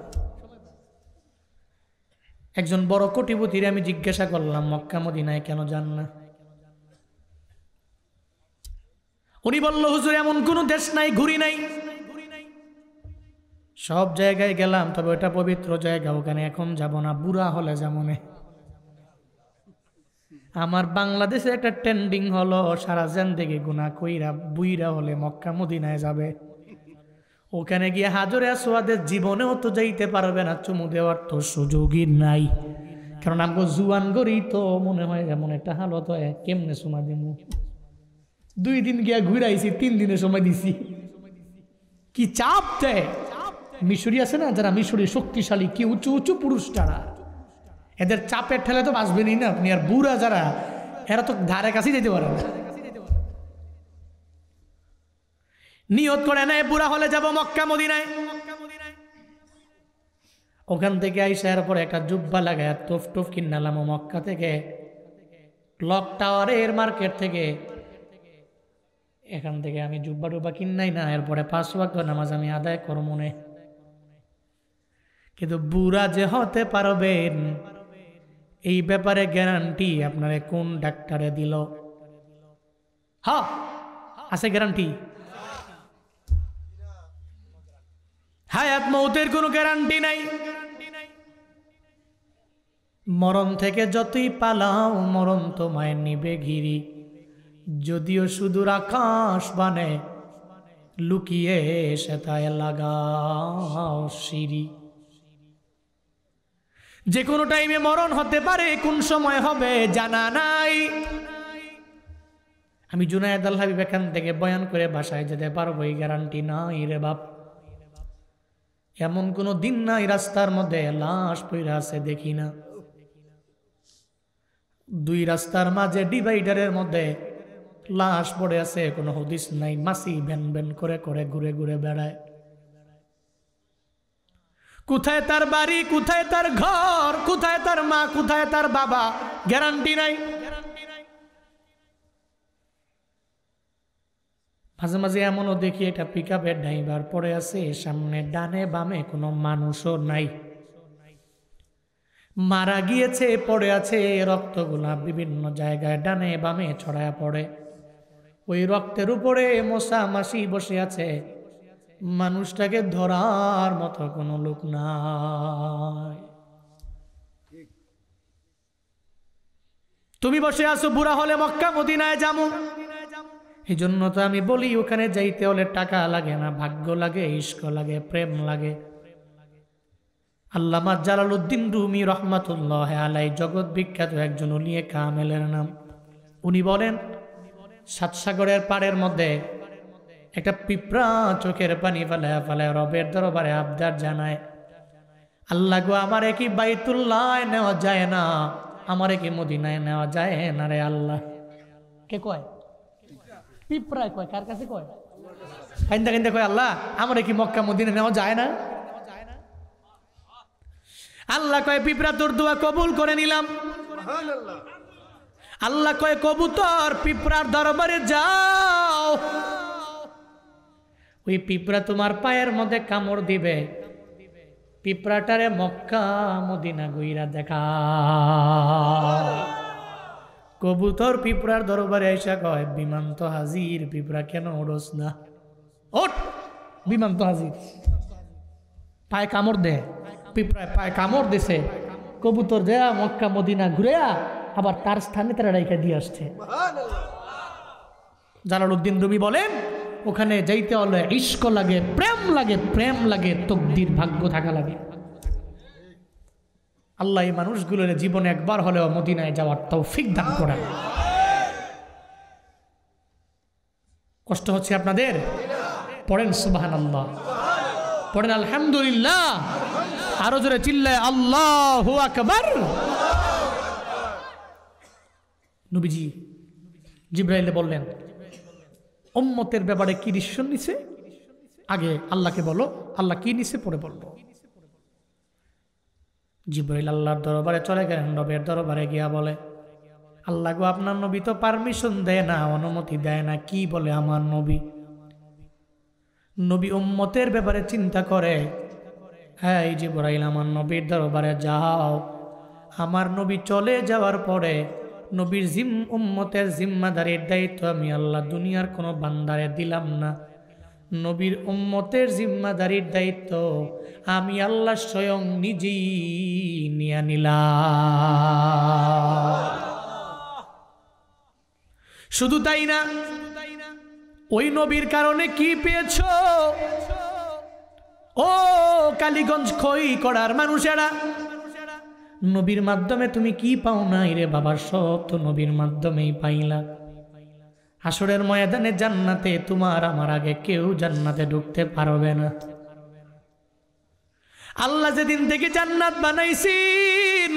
একজন বড় কোটিপতির আমি জিজ্ঞাসা করলাম, মক্কা মদিনায় কেন যান না? উনি বলল, হুজুর এমন কোন দেশ নাই ঘুরি নাই, সব জায়গায় গেলাম, তবে ওটা পবিত্র জায়গা, ওখানে এখন যাব না, বুড়া হলে যেমন। আমার বাংলাদেশে একটা ট্রেন্ডিং হলো, সারা জিন্দেগি গুনাহ কইরা বুইরা হলে মক্কা মদিনায় যাবে। ওখানে গিয়ে হাজরে আসওয়াদের জীবনেও তো যাইতে পারবে না, চুমু দেওয়ার তো সুযোগই নাই। কারণ আমগো জুয়ান গরি তো মনে হয় এমন একটা হালত হয়, কেমনে সময় দিমু? 2 দিন গিয়া ঘুরাইছি, 3 দিনের সময় দিছি। কি চাপ দেয়! মিশরি আছে না, যারা মিশরি শক্তিশালী, কি উঁচু উঁচু পুরুষ, তারা এদের চাপের ঠেলে তো বাঁচবেনই না আপনি। আর বুড়া যারা, এরা তো ধারে কাছেই যেতে পারে না। নিয়ত করে নেয় বুড়া হলে যাব মক্কা মদিনায়। ওখান থেকে আইসার পরে একটা জুব্বা লাগায় তোফ টোফ কিনালাম মক্কা থেকে, ক্লক টাওয়ারের মার্কেট থেকে। এখান থেকে আমি জুব্বা টুব্বা কিনাই না, এরপরে 5 ওয়াক্ত নামাজ আমি আদায় করব মনে। কিন্তু বুড়া যে হতে পারবেন এই ব্যাপারে গ্যারান্টি আপনারে কোন ডাক্তারে দিল? হ্যাঁ, আছে গ্যারান্টি। হায়াত মৌতের কোনো গ্যারান্টি নাই। মরণ থেকে যতই পালাও, মরণ তোমায় নিবে ঘিরি। যদিও সুদূর আকাশ বানে, লুকিয়ে সেটায় লাগাও সিঁড়ি। যে কোনো টাইমে মরণ হতে পারে, কোন সময় হবে জানা নাই। আমি জুনায়েদ আল হাবিব এখান থেকে বয়ান করে বাসায় যেতে পারবো এই গ্যারান্টি নাই রে বাপ। এমন কোনো দিন নাই রাস্তার মধ্যে লাশ পইরা আছে দেখি না। 2 রাস্তার মাঝে ডিভাইডারের মধ্যে লাশ পড়ে আছে, কোনো হদিস নাই। মাসি ভ্যান ভ্যান করে করে ঘুরে ঘুরে বেড়ায়। কোথায় তার বাড়ি, কোথায় তার ঘর, কোথায় তার মা, কোথায় তার বাবা, গ্যারান্টি নাই। মাঝে মাঝে এমনও দেখি এটা পিকআপের ড্রাইভার পড়ে আছে, সামনে ডানে বামে কোনো মানুষও নাই। মারা গিয়েছে, পড়ে আছে, রক্তগুলা বিভিন্ন জায়গায় ডানে বামে ছড়ায়া পড়ে। ওই রক্তের উপরে মশা মাছি বসে আছে। মানুষটাকে ধরার মতো কোনো লোক নাই। তুমি বসে আছো, বুড়া হলে মক্কা মদিনায় যাবো। এই জন্য তো আমি বলি, ওখানে যাইতে হলে টাকা লাগে না, ভাগ্য লাগে, ইশক লাগে, প্রেম লাগে। আল্লামা জালালউদ্দিন রুমি রহমাতুল্লাহ আলাই, জগৎ বিখ্যাত একজন উলিয়ে কামেলের নাম। উনি বলেন, 7 সাগরের পাড়ের মধ্যে একটা পিঁপড়া চোখের পানি ফেলায় ফেলায় রবের দরবারে আবদার জানায়, আল্লাহ গো, আমার কি বাইতুল্লাহ নেওয়া যায় না? আমারে কি মদিনায় নেওয়া যায় না রে আল্লাহ? কে কয়? পিঁপড়ায় কয়। কার কাছে কয়? কাইন্দা কাইন্দা কয়, আল্লাহ আমারে কি মক্কা মদিনা নেওয়া যায় না? আল্লাহ কয়, পিঁপড়া তোর দোয়া কবুল করে নিলাম। আল্লাহ কয়, কবুতর পিঁপড়ার দরবারে যাও, ওই পিঁপড়া তোমার পায়ের মধ্যে কামড় দিবে, পিঁপড়াটারে মক্কা মদিনা গইরা দেখা। কবুতর পিঁপড়ার দরবারে আইসা কয়, বিমান তো হাজির, পিঁপড়া কেন ওড়স না? ওঠ, বিমান তো হাজির। পায়ে কামড় দে, পিঁপড়ায় পায়ে কামড় দিছে, কবুতর দেয়া মক্কা মদিনা ঘুরে আবার তার স্থানে তারা রেখে দিয়ে আসছে। জালালউদ্দিন রুমি বলেন, ওখানে যাইতে হলে ইশক লাগে, প্রেম লাগে, প্রেম লাগে, তকদির ভাগ্য থাকা লাগে। আল্লাহ এই মানুষগুলোর জীবনে একবার হলেও মদিনায় যাওয়ার তৌফিক দান করেন। কষ্ট হচ্ছে আপনাদের? পড়েন সুবহানাল্লাহ, পড়েন আলহামদুলিল্লাহ, আরো জোরে চিল্লায় আল্লাহু আকবার। নবীজি জিবরাইলে বললেন, উম্মতের ব্যাপারে কি ডিসিশন নিছে আগে আল্লাহকে বলো, আল্লাহ কি নিছে পরে বলবো। জিবরাইল আল্লাহর দরবারে চলে গেলেন। নবীর দরবারে গিয়া বলে, আল্লাহ গো, আপনার নবী তো পারমিশন দেয় না, অনুমতি দেয় না। কি বলে আমার নবী? নবী উম্মতের ব্যাপারে চিন্তা করে। হ্যাঁ, এই জিবরাইল আমার নবীর দরবারে যাও। আমার নবী চলে যাওয়ার পরে নবীর উম্মতের জিম্মাদারির দায়িত্ব আমি আল্লাহ দুনিয়ার কোনো বান্দারে দিলাম না। নবীর উম্মতের জিম্মাদারির দায়িত্ব আমি আল্লাহ স্বয়ং নিজেই নিয়ে নিলাম। শুধু তাই না, ওই নবীর কারণে কি পেয়েছ ও কালীগঞ্জ খই করার মানুষেরা? নবীর মাধ্যমে তুমি কি পাও নাই রে বাবা? সব তো নবীর মাধ্যমেই পাইলা। হাসরের ময়দানে জান্নাতে তোমার আমার আগে কেউ জান্নাতে ঢুকতে পারবে না। আল্লাহ যেদিন থেকে জান্নাত বানাইছেন,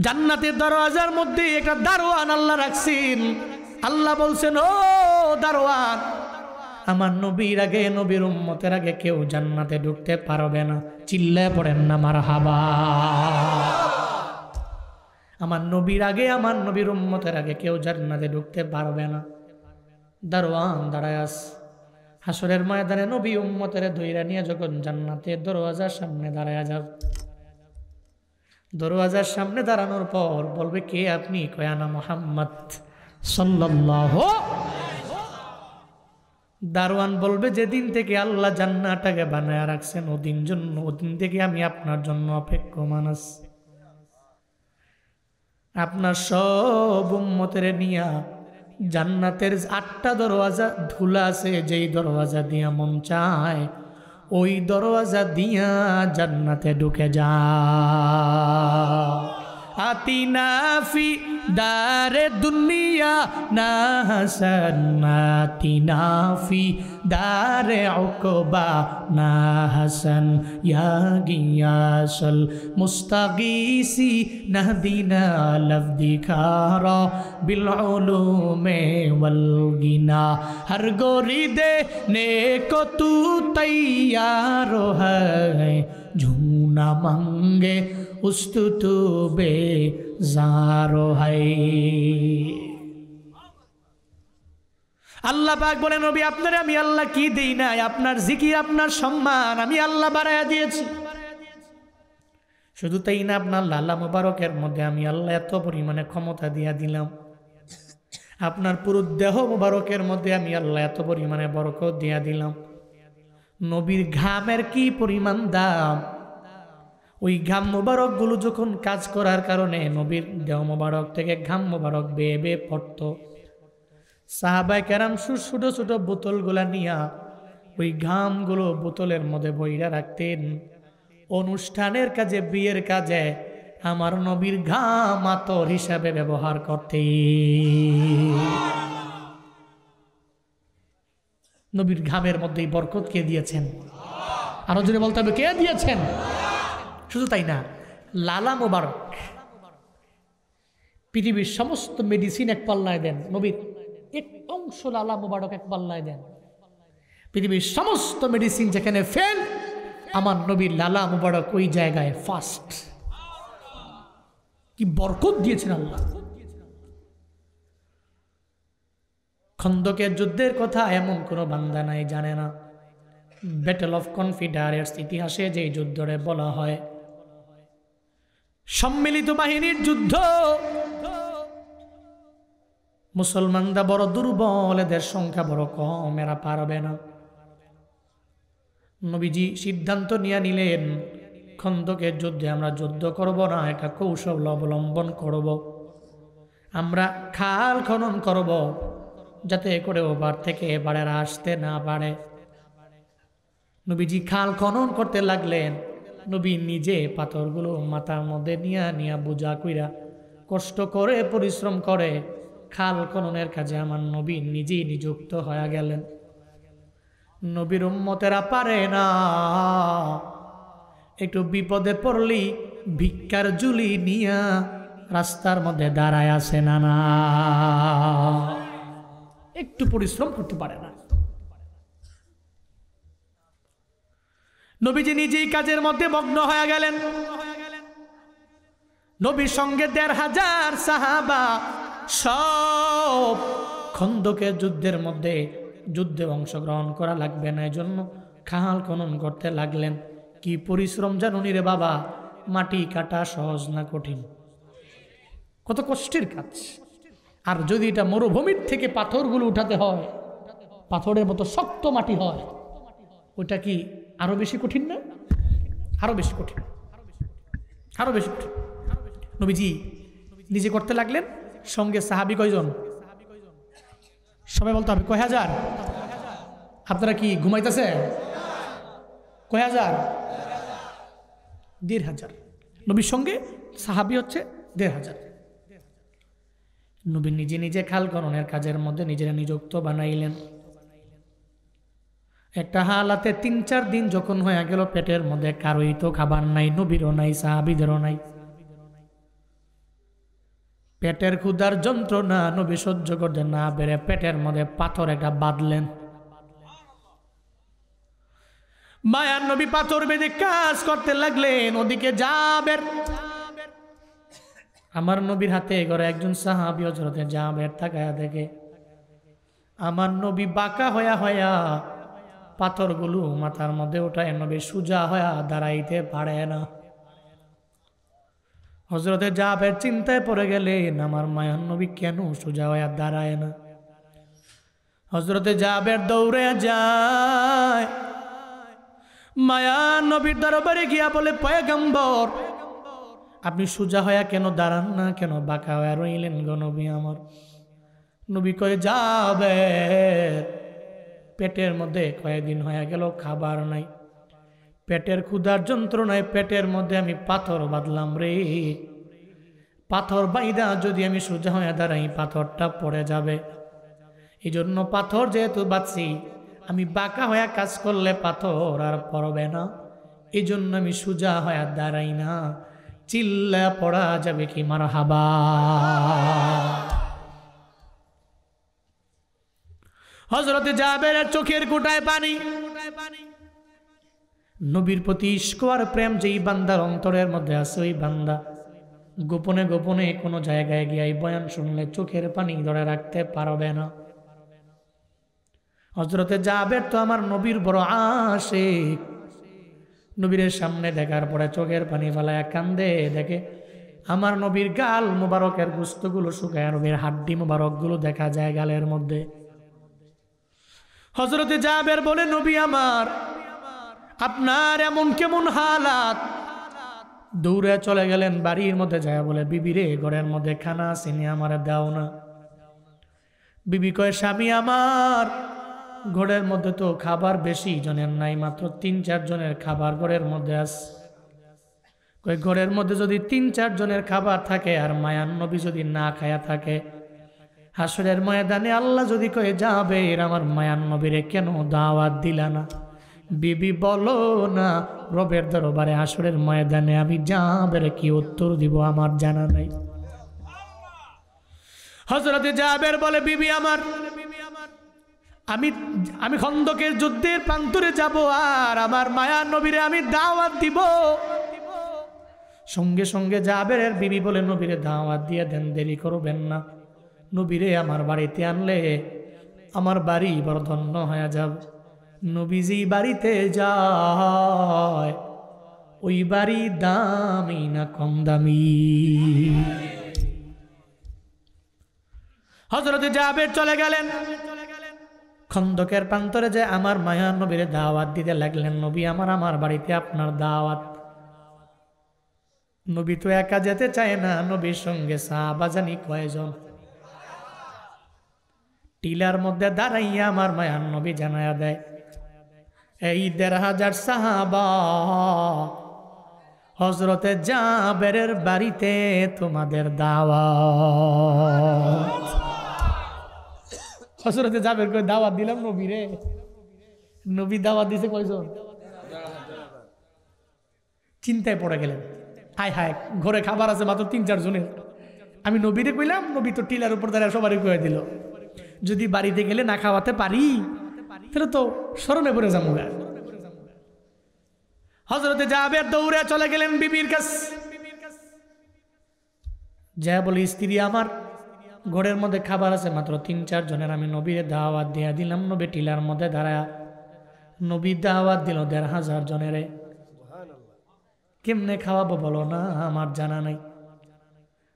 জান্নাতের দরওয়াজার মধ্যে একটা দারোয়ান আল্লাহ রাখছেন। আল্লাহ বলছেন, ও দারোয়ান, আমার নবীর আগে, নবীর উম্মতের আগে কেউ জান্নাতে ঢুকতে পারবে না। চিল্লায় পড়েন না মারহাবা। আমার নবীর আগে, আমার নবীর উম্মতের আগে কেউ জান্নাতে ঢুকতে পারবে না। দারোয়ান দাঁড়ায় আছে। হাসরের ময়দানে নবী উম্মতের ধইরা নিয়ে যখন জান্নাতের দরওয়াজার সামনে দাঁড়ায় যাবে, দরওয়াজার সামনে দাঁড়ানোর পর বলবে, কে আপনি? কয়, আনা মুহাম্মদ সাল্লাল্লাহু। দারোয়ান বলবে, যেদিন থেকে আল্লাহ জান্নাতটাকে বানায় রাখছেন ওদিন থেকে আমি আপনার জন্য অপেক্ষমান আছি। আপনার সব উম্মতের নিয়া জান্নাতের 8টা দরওয়াজা ধুলা আছে, যেই দরওয়াজা দিয়া মন চায় ওই দরওয়াজা দিয়া জান্নাতে ঢুকে যা। আতিনা ফি দারে দুনিয়া না হাসান, আতিনা ফি দারে উকবা না হাসান, ইয়া গিয়াসুল মুস্তাগীসি নাহদিনা লফদিকারা বিল উলুমে ওয়াল গিনা, হর গোরি দে নেকো তু তৈয়ার হ্যায়, ঝুনা মাঙ্গে উস্তু বে জারো হাই। আল্লাহ পাক বলে, নবী আপনারে আমি আল্লাহ কি দেই নাই? আপনার জিকির, আপনার সম্মান আমি আল্লাহ বাড়াইয়া দিয়েছি। শুধু তাই না, আপনার লালা মুবারকের মধ্যে আমি আল্লাহ এত পরিমাণে ক্ষমতা দিয়া দিলাম। আপনার পুরো দেহ মুবারকের মধ্যে আমি আল্লাহ এত পরিমাণে বরকত দিয়া দিলাম। নবীর ঘামের কি পরিমাণ দাম! ওই ঘাম মোবারক গুলো যখন কাজ করার কারণে নবীর দেহ মোবারক থেকে ঘাম মোবারক বেয়ে বেয়ে পড়ত, সাহাবায়ে কেরাম ছোট ছোট বোতলগুলা নিয়া ওই ঘামগুলো বোতলের মধ্যে বইরা রাখতেন। অনুষ্ঠানের কাজে, বিয়ের কাজে আমার নবীর ঘাম আতর হিসাবে ব্যবহার করতেন। নবীর ঘামের মধ্যেই বরকত কে দিয়েছেন? আরো জোরে বলতে হবে, কে দিয়েছেন? শুধু তাই না, লালা মোবারক, পৃথিবীর সমস্ত মেডিসিন এক পাল্লায় দেন, নবীর এক অংশ লালা মুবারক এক পাল্লায় দেন। পৃথিবীর সমস্ত মেডিসিন যেখানে ফেল, আমার নবীর লালা মুবারক ওই জায়গায় ফার্স্ট। কি বরকত দিয়েছেন আল্লাহ। খন্দকের যুদ্ধের কথা এমন কোনো বান্দা নাই জানে না। ব্যাটল অফ কনফিডারেটস ইতিহাসে যে যুদ্ধরে বলা হয় সম্মিলিত বাহিনীর যুদ্ধ, মুসলমানরা বড় দুর্বল, এদের সংখ্যা বড় কম, এরা পারবে না। নবীজি সিদ্ধান্ত নিয়ে নিলেন খন্দকের যুদ্ধে আমরা যুদ্ধ করব না, এটা কৌশল অবলম্বন করব। আমরা খাল খনন করব যাতে করে ওপার থেকে এবারেরা আসতে না পারে। নবীজি খাল খনন করতে লাগলেন। নবী নিজে পাথরগুলো মাথার মধ্যে নিয়ে বোঝা কইরা কষ্ট করে পরিশ্রম করে খাল খননের কাজে আমার নবী নিজেই নিযুক্ত হয়ে গেলেন। নবীর উম্মতেরা পারে না, একটু বিপদে পড়লি ভিক্ষার ঝুলি নিয়া রাস্তার মধ্যে দাঁড়ায় আসে না, না একটু পরিশ্রম করতে পারে না। নবীজি নিজেই কাজের মধ্যে মগ্ন হয়ে গেলেন। নবীর সঙ্গে ১৫০০ সাহাবা সব খন্দকের যুদ্ধের মধ্যে যুদ্ধে অংশগ্রহণ করা লাগবে না, এজন্য খাল খনন করতে লাগলেন। কি পরিশ্রম জানুনি রে বাবা, মাটি কাটা সহজ না কঠিন, কত কষ্টের কাজ। আর যদি এটা মরুভূমির থেকে পাথরগুলো উঠাতে হয়, পাথরের মতো শক্ত মাটি হয়, ওইটা কি আরো বেশি কঠিন না? আরো বেশি কঠিন, আরো বেশি কঠিন। নবীজি নিজে করতে লাগলেন, সঙ্গে সাহাবী কয়জন? সবাই বলতে হবে কয় হাজার? আপনারা কি ঘুমাইতেছে? কয় হাজার? ১৫০০। নবীর সঙ্গে সাহাবী হচ্ছে ১৫০০। নবী নিজে নিজে খাল খননের কাজের মধ্যে নিজেরা নিযুক্ত বানাইলেন। একটা হালাতে ৩-৪ দিন যখন হয়ে গেল, পেটের মধ্যে কারোই তো খাবার নাই, নবীরও নাই, সাহাবীদেরও নাই। পেটের ক্ষুধার যন্ত্রণা নবী সহ্য করতে না পেরে পেটের মধ্যে পাথর একটা বাঁধলেন। মায়ার নবী পাথর বেঁধে কাজ করতে লাগলেন। ওদিকে জাবের, আমার নবীর হাতে করে একজন সাহাবী হযরতে জাবের তাকায়া দেখে আমার নবী বাঁকা হয়া হয়া পাথরগুলো মাথার মধ্যে ওঠায়, নবী সোজা হয়া দাঁড়াইতে পারে না। হযরতে জাবের চিন্তায় পড়ে গেলেন, আমার মায়ার নবী কেন সোজা হয়া দাঁড়ায় না? হযরতে জাবের দৌড়ে যায়, মায়ার নবীর দরবারে গিয়া বলে, পয়গম্বর আপনি সোজা হয়া কেন দাঁড়ান না, কেন বাঁকা হয়া রইলেন গো নবী আমার? নবী কয়ে, জাবের পেটের মধ্যে কয়েকদিন হয়ে গেল খাবার নাই, পেটের ক্ষুধার যন্ত্রণায় পেটের মধ্যে আমি পাথর বাঁধলাম রে। পাথর বাইদা যদি আমি সোজা হয়ে দাঁড়াই পাথরটা পড়ে যাবে, এই জন্য পাথর যেহেতু বাঁধছি, আমি বাঁকা হয়ে কাজ করলে পাথর আর পড়বে না, এই জন্য আমি সোজা হয়ে দাঁড়াই না। চিল্লা পড়া যাবে কি মারহাবা? হযরতে জাবেরের চোখের কোটায় পানি। নবীর প্রতি ইশক আর প্রেম যেই বান্দার অন্তরের মধ্যে আছে, ওই বান্দা গোপনে গোপনে কোনো জায়গায় গিয়ে বয়ান শুনলে চোখের পানি ধরে রাখতে পারবে না। হযরতে জাবের তো আমার নবীর বড় আশিক। নবীর সামনে দেখার পরে চোখের পানি ফেলায় কান্দে, দেখে আমার নবীর গাল মুবারকের গোশতগুলো শুকায়, নবীর হাড্ডি মুবারকগুলো দেখা যায় গালের মধ্যে। হযরতে জাবের বলে, নবী আমার, আপনার এমন কেমন হালাত? দৌড়ে চলে গেলেন বাড়ির মধ্যে, যায় বলে, বিবি রে, ঘরের মধ্যে খানা চিনি আমার দাও না। বিবি কয়, স্বামী আমার, ঘরের মধ্যে তো খাবার বেশি জনের নাই, মাত্র ৩-৪ জনের খাবার ঘরের মধ্যে আছে। কয়, ঘরের মধ্যে যদি ৩-৪ জনের খাবার থাকে আর মায়ার নবী যদি না খায়া থাকে, হাসরের ময়দানে আল্লাহ যদি কয়ে, যাবে আমার মায়ার নবীরে কেন দাওয়াত দিলা না? বিবি বলো না, রবের দরবারে হাসরের ময়দানে আমি জাবের কি উত্তর দিব আমার জানা নাই। হযরতে জাবের বলে, বিবি আমার, আমি খন্দকের যুদ্ধের প্রান্তরে যাব আর আমার মায়ার নবীরে আমি দাওয়াত দিব। সঙ্গে সঙ্গে জাবেরের বিবি বলে, নবীরে দাওয়াত দিয়ে দেন, দেরি করবেন না। নবীরে আমার বাড়িতে আনলে আমার বাড়ি বড় ধন্য হয়ে যাবে। নবীজি বাড়িতে যায়, ওই বাড়ি দামি না কম দামি? হযরতে জাবের চলে গেলেন খন্দকের প্রান্তরে, যে আমার মায়ার নবীরে দাওয়াত দিতে লাগলেন। নবী আমার বাড়িতে আপনার দাওয়াত। নবী তো একা যেতে চায় না, নবীর সঙ্গে সাহাবা জানি কয়জন। টিলার মধ্যে দাঁড়াইয়া আমার মায়ার নবী জানায়া দেয়, এই ১৫০০ সাহাবা হযরতে জাবেরের বাড়িতে তোমাদের দাওয়াত। হযরতে জাবের কই, দাওয়াত দিলাম নবীরে। নবী দাওয়াত দিছে কয়জন? চিন্তায় পড়ে গেলেন, হায় হায়, ঘরে খাবার আছে মাত্র ৩-৪ জনের। আমি নবীরে কইলাম, নবী তো টিলার উপর দাঁড়ায় সবারই কয়ে দিল। যদি বাড়িতে গেলে না খাওয়াতে পারি তাহলে তো স্মরণে পড়ে যাবো। হযরতে জাবের দৌড়ে চলে গেলেন বিবির কাছে। যা বলি, স্ত্রী আমার, ঘরের মধ্যে খাবার আছে মাত্র ৩-৪ জনের, আমি নবীরে দাওয়াত দিয়া দিলাম। নবী টিলার মধ্যে দাঁড়ায়, নবী দাওয়াত দিল ১৫০০ জনের। কেমনে খাওয়াবো বলো না, আমার জানা নাই।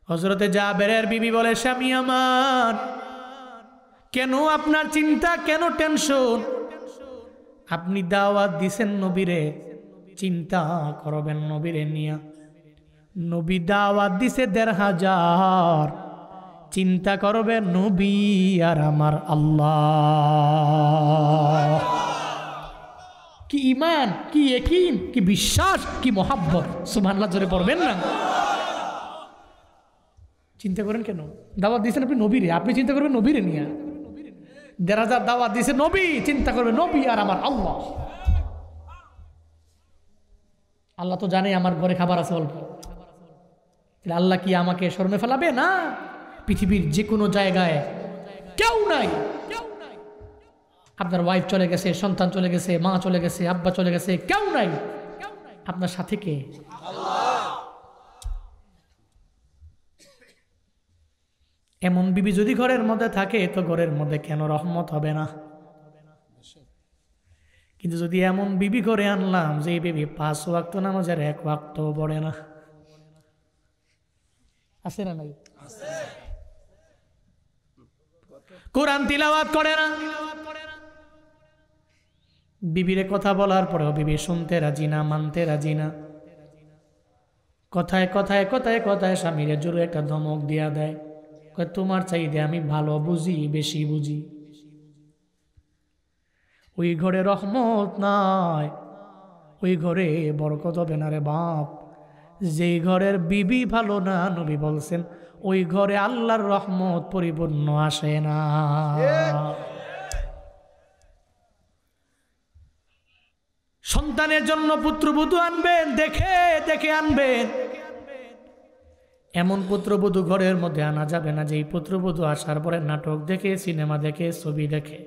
হযরতে জাবেরের বিবি বলে, স্বামী আমার, কেন আপনার চিন্তা, কেন টেনশন? আপনি দাওয়াত দিছেন নবীরে, চিন্তা করবেন নবীরে নিয়া। নবী দাওয়াত দিছে ১৫০০, চিন্তা করবে নবী আর আমার আল্লাহ। কি ঈমান, কি ইয়াকিন, কি বিশ্বাস, কি মোহাব্বত! সুবহানাল্লাহ জোরে পড়বেন না? চিন্তা করেন কেন? দাওয়াত দিয়েছেন আপনি নবীরে, আপনি চিন্তা করবেন নবীরে নিয়া। ১৫০০ দাওয়াত দিয়েছে নবী, চিন্তা করবে নবী আর আমার আল্লাহ। আল্লাহ তো জানে আমার ঘরে খাবার আছে অল্প, আল্লাহ কি আমাকে স্মরণে ফেলাবে? না। পৃথিবীর যে কোনো জায়গায় কেউ নাই, আপনার ওয়াইফ চলে গেছে, সন্তান চলে গেছে, মা চলে গেছে, আব্বা চলে গেছে, কেউ নাই, আপনার সাথে কে? এমন বিবি যদি ঘরের মধ্যে থাকে তো ঘরের মধ্যে কেন রহমত হবে না? কিন্তু যদি এমন বিবি করে আনলাম যে বিবি 5 ওয়াক্ত নামাজের 1 ওয়াক্ত পড়ে না, আছে না নাই? কোরআন তিলাওয়াত করে না, বিবিরে কথা বলার পরেও বিবি শুনতে রাজি না, মানতে রাজি না। কথায় কথায় কথায় কথায় স্বামীরে জোরে একটা ধমক দিয়া দেয়, তোমার চাইতে আমি ভালো বুঝি, বেশি বুঝি। ওই ঘরে রহমত নাই, ওই ঘরে বরকত হবে না রে বাপ। যেই ঘরের বিবি ভালো না, নবী বলছেন ওই ঘরে আল্লাহর রহমত পরিপূর্ণ আসে না। সন্তানের জন্য পুত্রবধূ আনবেন, দেখে দেখে আনবেন। এমন পুত্রবধূ ঘরের মধ্যে আনা যাবে না যেই পুত্রবধূ আসার পরে নাটক দেখে, সিনেমা দেখে, ছবি দেখে,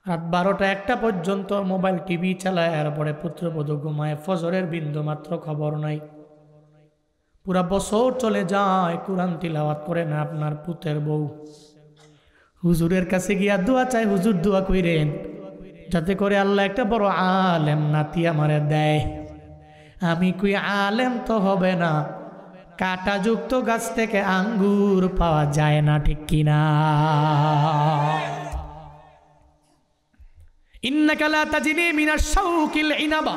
রাত 12টা-1টা পর্যন্ত মোবাইল টিভি চালায়, এরপরে পুত্রবধূ ঘুমায়, ফজরের বিন্দু মাত্র খবর নাই। পুরা বছর চলে যায়, কোরআন তিলাওয়াত করে না আপনার পুতের বউ। হুজুরের কাছে গিয়া দোয়া চাই, হুজুর দোয়া কইরেন যাতে করে আল্লাহ একটা বড় আলেম নাতি আমারে দেয়। আমি কই আলেম তো হবে না, কাঁটাযুক্ত গাছ থেকে আঙ্গুর পাওয়া যায় না, ঠিক কিনা? ইন্নাকা লা তাজনি মিনাশ শাউকিল ইনাবা।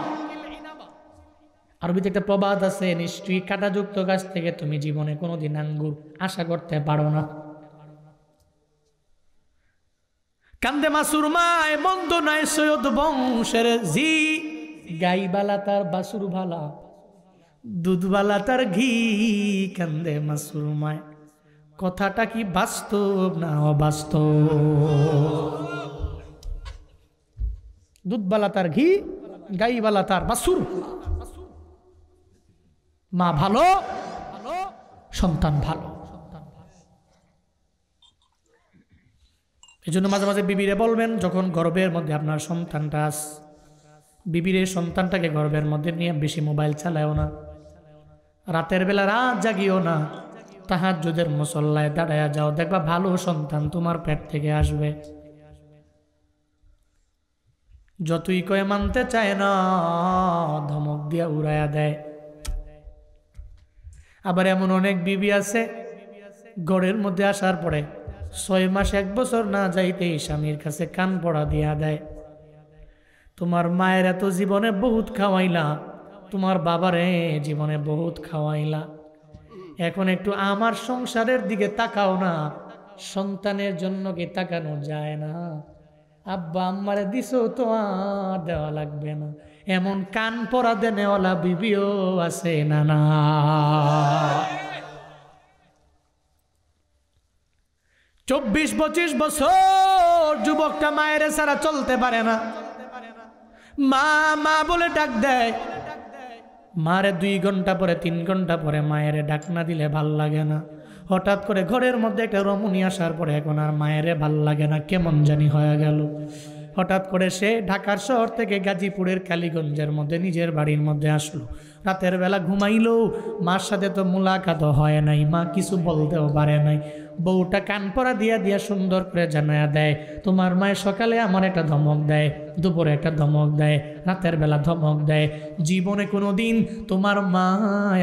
আরবিতে একটা প্রবাদ আছে, নিশ্চয়ই কাঁটাযুক্ত গাছ থেকে তুমি জীবনে কোনোদিন আঙ্গুর আশা করতে পারো না। কান্দে মাসুর মায় মন্দ নাই সৈয়দ বংশের জি, গাইবালা তার বাসুর ভালা, দুধবালা তার ঘি। কান্দে মাসুর মায়, কথাটা কি বাস্তব না অবাস্তব? দুধবালা তার ঘি, গাইবালা তার বাসুর। মা ভালো, সন্তান ভালো। এই জন্য মাঝে মাঝে বিবিরে বলবেন, যখন গর্ভের মধ্যে আপনার সন্তানটা আছে, বিবির এই সন্তানটাকে গর্ভের মধ্যে নিয়ে বেশি মোবাইল চালায়ও না, রাতের বেলা রাত জাগিও না, তাহাজ্জুদের মুসল্লায় দাঁড়ায়া যাও, দেখবা ভালো সন্তান তোমার পেট থেকে আসবে। যতই কয়ে মানতে চায় না, ধমক দিয়া উড়াইয়া দেয়। আবার এমন অনেক বিবি আছে, ঘরের মধ্যে আসার পরে 6 মাস 1 বছর না যাইতেই স্বামীর কাছে কান পড়া দিয়া দেয়, তোমার মায়ের এত জীবনে বহুত খাওয়াইলা, তোমার বাবারে জীবনে বহুত খাওয়াইলা, এখন একটু আমার সংসারের দিকে তাকাও না, সন্তানের জন্য কি তাকানো যায় না? আব্বা আম্মারে দিছো তো আর দেওয়া লাগবে না, এমন কান পরা দেনেওয়ালা বিবিও আছে না? না, 24-25 বছর যুবকটা মায়ের ছাড়া চলতে পারে না, মা মা বলে ডাক দেয়, মারে 2 ঘন্টা পরে 3 ঘন্টা পরে মায়েরে ডাক না দিলে ভাল লাগে না। হঠাৎ করে ঘরের মধ্যে একটা রমণী আসার পরে এখন আর মায়েরে ভাল লাগে না, কেমন জানি হয়ে গেল। হঠাৎ করে সে ঢাকার শহর থেকে গাজীপুরের কালীগঞ্জের মধ্যে নিজের বাড়ির মধ্যে আসলো, রাতের বেলা ঘুমাইলো, মার সাথে তো মুলাকাত হয় নাই, মা কিছু বলতেও পারে নাই। বউটা কান পরা দিয়া দিয়া সুন্দর করে জানায়া দেয়, তোমার মায়ের সকালে আমার একটা ধমক দেয়, দুপুরে একটা ধমক দেয়, রাতের বেলা ধমক দেয়, জীবনে কোনো দিন তোমার মা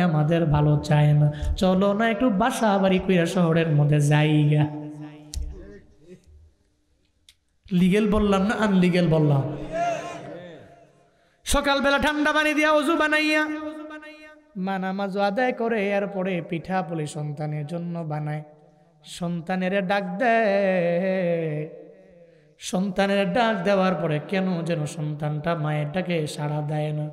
আমাদের ভালো চায় না, চলো না একটু বাসা বাড়ি কইরা শহরের মধ্যে যাইগা। লিগেল বললাম না আনলিগেল বললাম? সকালবেলা ঠান্ডা পানি দিয়া ওযু বানাইয়া মা নামাজ আদায় করে, এরপরে পিঠা পুলি সন্তানের জন্য বানায়, সন্তানের ডাক দেয়। সন্তানের ডাক দেওয়ার পরে কেন যেন সন্তানটা মায়ের ডাকে সাড়া দেয় না।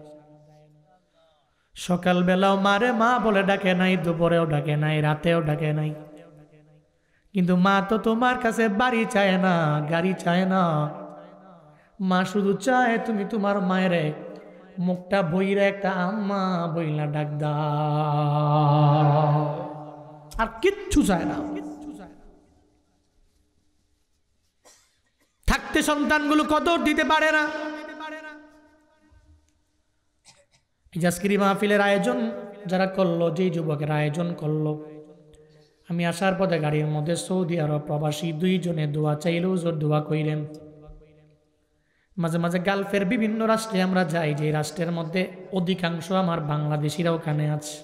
সকালবেলাও মারে মা বলে ডাকে নাই, দুপুরেও ডাকে নাই, রাতেও ডাকে নাই, কিন্তু মা তো তোমার কাছে বাড়ি চায় না, গাড়ি চায় না, মা শুধু চায় তুমি তোমার মায়ের মুখটা বইরা একটা আম্মা বইলা ডাক দাও, আর কিচ্ছু চায় না। থাকতে সন্তানগুলো কদর দিতে পারে না। আজকের মাহফিলের আয়োজন যারা করলো, যেই যুবকের আয়োজন করলো, আমি আসার পথে গাড়ির মধ্যে সৌদি আরব প্রবাসী 2 জনে দোয়া চাইলেও জোর দোয়া কইলেন। মাঝে মাঝে গালফের বিভিন্ন রাষ্ট্রে আমরা যাই, যে রাষ্ট্রের মধ্যে অধিকাংশ আমার বাংলাদেশিরা ওখানে আছে,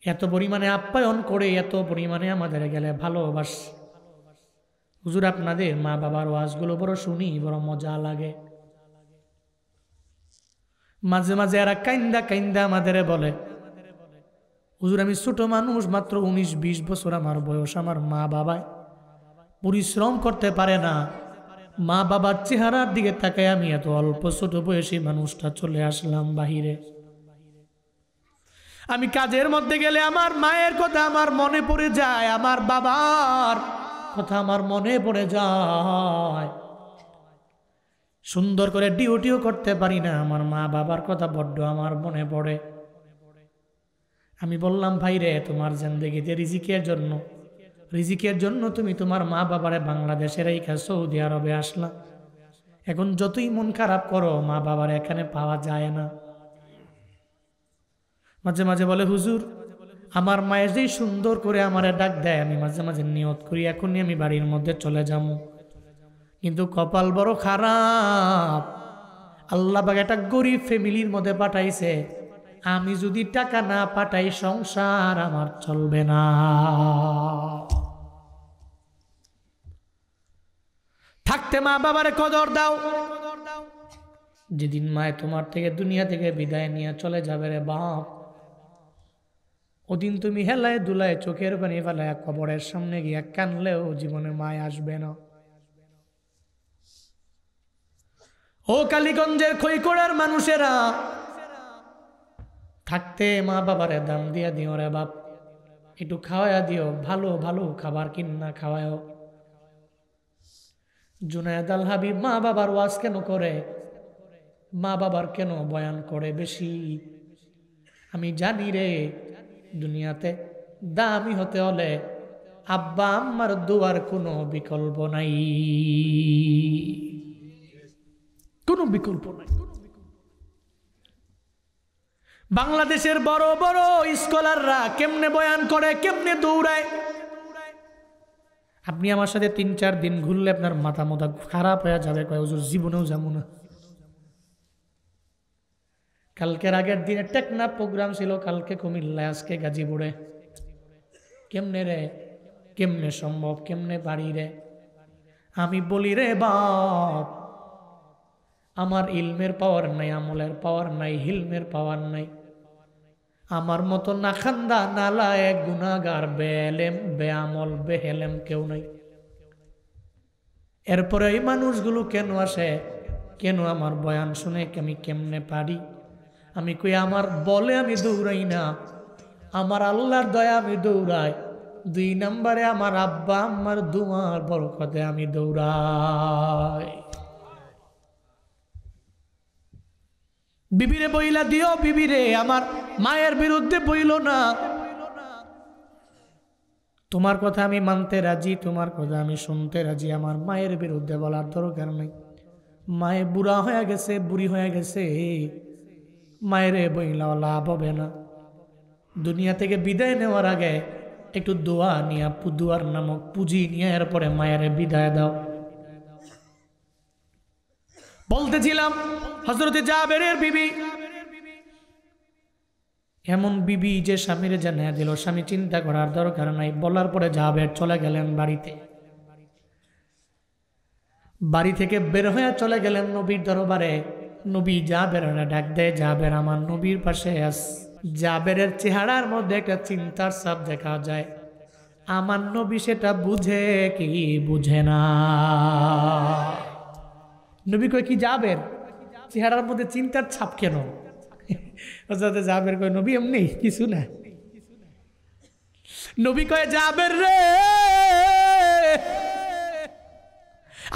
এত পরিমাণে আপ্যায়ন করে, এত পরিমাণে আমাদের গেলে ভালোবাস। হুজুর আপনাদের মা বাবার ওয়াজগুলো বড় শুনি, বড় মজা লাগে। মাঝে মাঝে এরা কাইন্দা কাইন্দা আমাদের বলে, হুজুর আমি ছোট মানুষ, মাত্র 19-20 বছর আমার বয়স, আমার মা বাবায় পরিশ্রম করতে পারে না, মা বাবার চেহারার দিকে তাকায় আমি এত অল্প ছোট বয়সী মানুষটা চলে আসলাম বাহিরে। আমি কাজের মধ্যে গেলে আমার মায়ের কথা আমার মনে পড়ে যায়, আমার বাবার কথা আমার মনে পড়ে যায়, সুন্দর করে ডিউটিও করতে পারি না, আমার মা বাবার কথা বড্ড আমার মনে পড়ে। আমি বললাম, ভাই রে, তোমার জিন্দেগিতে রিজিকের জন্য তুমি তোমার মা বাবারে বাংলাদেশের এই সৌদি আরবে আসলা, এখন যতই মন খারাপ করো মা বাবার এখানে পাওয়া যায় না। মাঝে মাঝে বলে, হুজুর আমার মায়ের যেই সুন্দর করে আমারে ডাক দেয়, আমি মাঝে মাঝে নিয়ত করি এখনই আমি বাড়ির মধ্যে চলে যাবো, কিন্তু কপাল বড় খারাপ, আল্লাহ পাক একটা গরিব ফ্যামিলির মধ্যে পাঠাইছে, আমি যদি টাকা না পাঠাই সংসার আমার চলবে না। থাকতে মা বাবারে কদর দাও, যেদিন মায়ে তোমার থেকে দুনিয়া থেকে বিদায় নিয়ে চলে যাবে রে বাপ, ওদিন তুমি হেলায় দুলায় চোখের পানি ফেলায় কবরের সামনে গিয়া কানলেও জীবনে মায় আসবে না। ও কালীগঞ্জের খৈকড়ার মানুষেরা, থাকতে মা বাবারে দাম দিয়া দিও রে বাপ, একটু খাওয়াইয়া দিও, ভালো ভালো খাবার কিনা খাওয়াও। জুনায়েদ আল হাবিব মা বাবার ওয়াজ কেন করে, মা বাবার কেন বয়ান করে বেশি? আমি জানি রে, দুনিয়াতে দামি হতে হলে আব্বা আম্মার দোয়ার কোনো বিকল্প নাই, কোনো বিকল্প নাই। বাংলাদেশের বড় বড় স্কলাররা কেমনে বয়ান করে, কেমনে দৌড়ায়, আপনি আমার সাথে 3-4 দিন ঘুরলে আপনার মাথা মাথা খারাপ হয়ে যাবে। কয় হুজুর জীবনেও যাবো না। কালকের আগের দিনে টেকনাফ প্রোগ্রাম ছিল, কালকে কুমিল্লায়, আজকে গাজীপুরে। কেমনে রে, কেমনে সম্ভব, কেমনে বাড়ি রে? আমি বলি রে বাপ, আমার ইলমের পাওয়ার নাই, আমলের পাওয়ার নাই, হিলমের পাওয়ার নাই। আমার মতো নাখান্দা নালায়েক গুনাহগার বেলেম বেআমল বেহেলেম কেউ নাই। এরপরে এই মানুষগুলো কেন আসে, কেন আমার বয়ান শুনে আমি কেমনে পারি? আমি কই আমার বলে আমি দৌড়াই না, আমার আল্লাহর দয়া আমি দৌড়াই। 2 নম্বরে আমার আব্বা আম্মার দুয়ার বরকতে আমি দৌড়াই। বিবিরে বইলা দিও, বিবিরে আমার মায়ের বিরুদ্ধে বইল না। তোমার কথা আমি মানতে রাজি, তোমার কথা আমি শুনতে রাজি, আমার মায়ের বিরুদ্ধে বলার দরকার নেই। মায়ে বুড়া হয়ে গেছে, বুড়ি হয়ে গেছে, মায়ের বইলা লাভ হবে না। দুনিয়া থেকে বিদায় নেওয়ার আগে একটু দোয়া নিয়ে, দুয়ার নামক পুঁজি নিয়ে এরপরে মায়ের বিদায় দাও। বলতেছিলাম হযরতে জাবেরের বিবি, এমন বিবি যে স্বামীর জানায়া দিল, স্বামী চিন্তা করার দরকার নাই। বলার পরে জাবের চলে গেলেন বাড়িতে। বাড়ি থেকে বের হয়ে চলে গেলেন নবীর দরবারে। নবী জাবেরের ডাক দেয়, জাবের আমার নবীর পাশে আস। জাবেরের চেহারার মধ্যে একটা চিন্তার ছাপ দেখা যায়। আমার নবী সেটা বুঝে কি বুঝে না? নবী কয় কি জাবের, চেহারার মধ্যে চিন্তার ছাপ কেন? জাবের কয় নবী এমনি কিছু না। নবী কয় জাবের রে,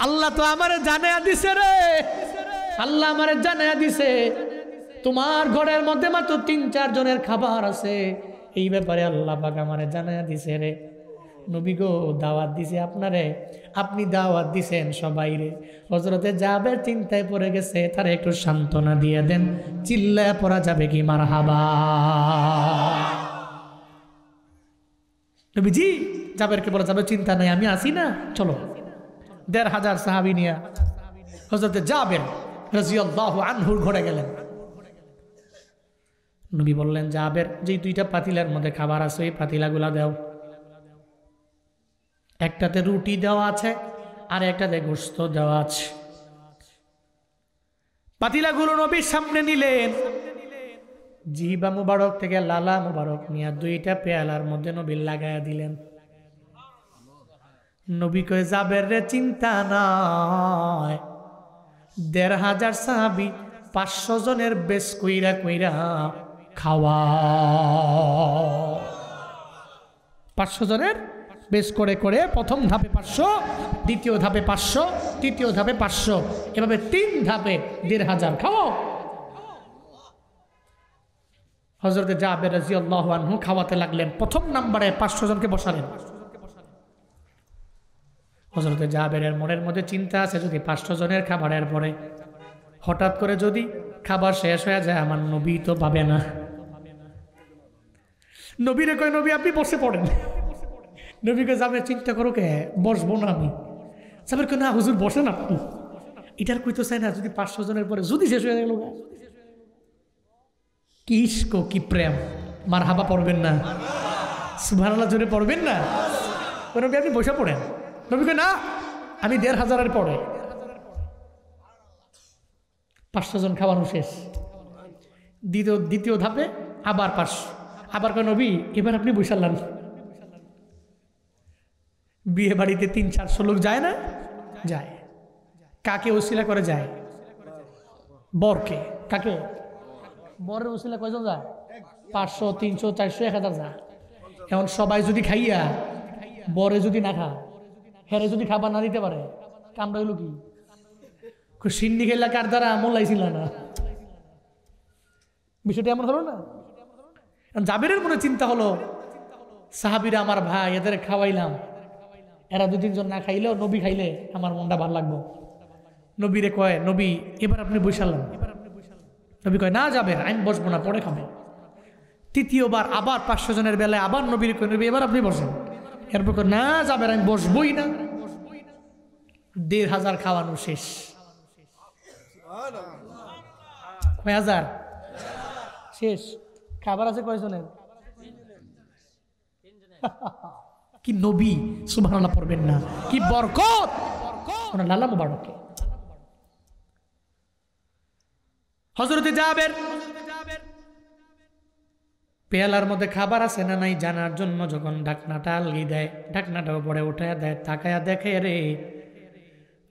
আল্লাহ তো আমারে জানায়া দিছে রে, আল্লাহ আমারে জানায়া দিছে তোমার ঘরের মধ্যে মাত্র 3-4 জনের খাবার আছে। এই ব্যাপারে আল্লাহ পাক আমারে জানায়া দিছে রে। নবী গো দাওয়াত দিছে আপনারে, আপনি দাওয়াত দিছেন সবাই রে। হযরতে জাবের চিন্তায় পড়ে গেছে, তারে একটু সান্ত্বনা দিয়ে দেন। চিল্লায় পড়া যাবে কি মারহাবা? নবীজি জাবেরকে বলা যাবে চিন্তা নাই, আমি আসি না, চলো। 1,500 সাহাবী নিয়ে হযরতে জাবের রাদিয়াল্লাহু আনহুর ঘরে গেলেন। নবী বললেন, জাবের যে 2টা পাতিলার মধ্যে খাবার আছে, এই পাতিলাগুলা দাও। একটাতে রুটি দেওয়া আছে আর একটাতে গোশত দেওয়া আছে। পাতিলাগুলো নবীর সামনে নিলেন। জিহ্বা মুবারক থেকে লালা মুবারক নিয়ে 2টা পেয়ালার মধ্যে নবী লাগায়া দিলেন। নবী কয়ে জাবের রে চিন্তা নাই, 1,500 সাহাবী 500 জনের বেশ কইরা কইরা খাওয়া। 500 জনের বেশ করে করে প্রথম ধাপে 500, দ্বিতীয় ধাপে 500, তৃতীয় ধাপে 500, এভাবে 3 ধাপে 1,500 খাওয়াও। হযরতে জাবের রাদিয়াল্লাহু আনহু খাওয়াতে লাগলেন। প্রথম নম্বরে 500 জনকে বসালেন। হযরতে জাবেরের মনের মধ্যে চিন্তা আছে, যদি 500 জনের খাবারের পরে হঠাৎ করে যদি খাবার শেষ হয়ে যায়, আমার নবী তো পাবে না। নবীরে কয় নবী আপনি বসে পড়েন। নবীকে যাবে চিন্তা করো কে, বসবো না আমি। জাবের কয় না হুজুর বসেন আপনি। এটার কইতে চাই না, যদি 500 জনের পরে যদি শেষ হয়ে গেল, কি ইশক কি প্রেম, মারহাবা পড়বেন না, সুবহানাল্লাহ জোরে পড়বেন না? নবী আপনি বসে পড়েন। নবী কয় না আমি 1,500-এর পরে। 500 জন খাওয়ানো শেষ। দ্বিতীয় ধাপে আবার 500। আবার কয় নবী এবার আপনি বসালেন। বিয়ে বাড়িতে 300-400 লোক যায় না? যায়। কাকে ওসিলা করে যায়? বরকে। কাকে? বরের ওসিলা কয়জন যায়? 500, 300, 400, 1000 যায়। এখন সবাই যদি খাইয়া বরে যদি না খা, হেরে যদি খাবার না দিতে পারে, কামড়া হইল কি? সিন্নি খেলা কার দ্বারা মোল্লাইছিল না, বিষয়টা এমন হলো না? জাবেরের মনে চিন্তা হলো, সাহাবীরা আমার ভাই, এদের খাওয়াইলাম, এরা 2-3 জন না খাইলেও নবী খাইলে আমার মনটা ভালো লাগবো। নবীরে কয়, নবী এবার আপনি বসালেন। নবী কয়, না যাবেন, আমি বসবো না, পরে খাবেন। তৃতীয়বার আবার 500 জনের বেলায় আবার নবীর কয়, নবী এবার আপনি বসেন। এরপর কয়, না যাবেন, আমি বসবই না। 1500 খাওয়ানো শেষ। কয় হাজার শেষ? খাবার আছে কয়জনের? কি নবী, সুবহানাল্লাহ পড়বেন না? কি বরকত ওনার লালা মুবারকে। হযরতে জাবের পেয়ালার মধ্যে খাবার আছে না নাই জানার জন্য যখন ঢাকনাটা আলগি দেয়, ঢাকনাটা উপরে উঠায় দেয়, তাকায়া দেখে রে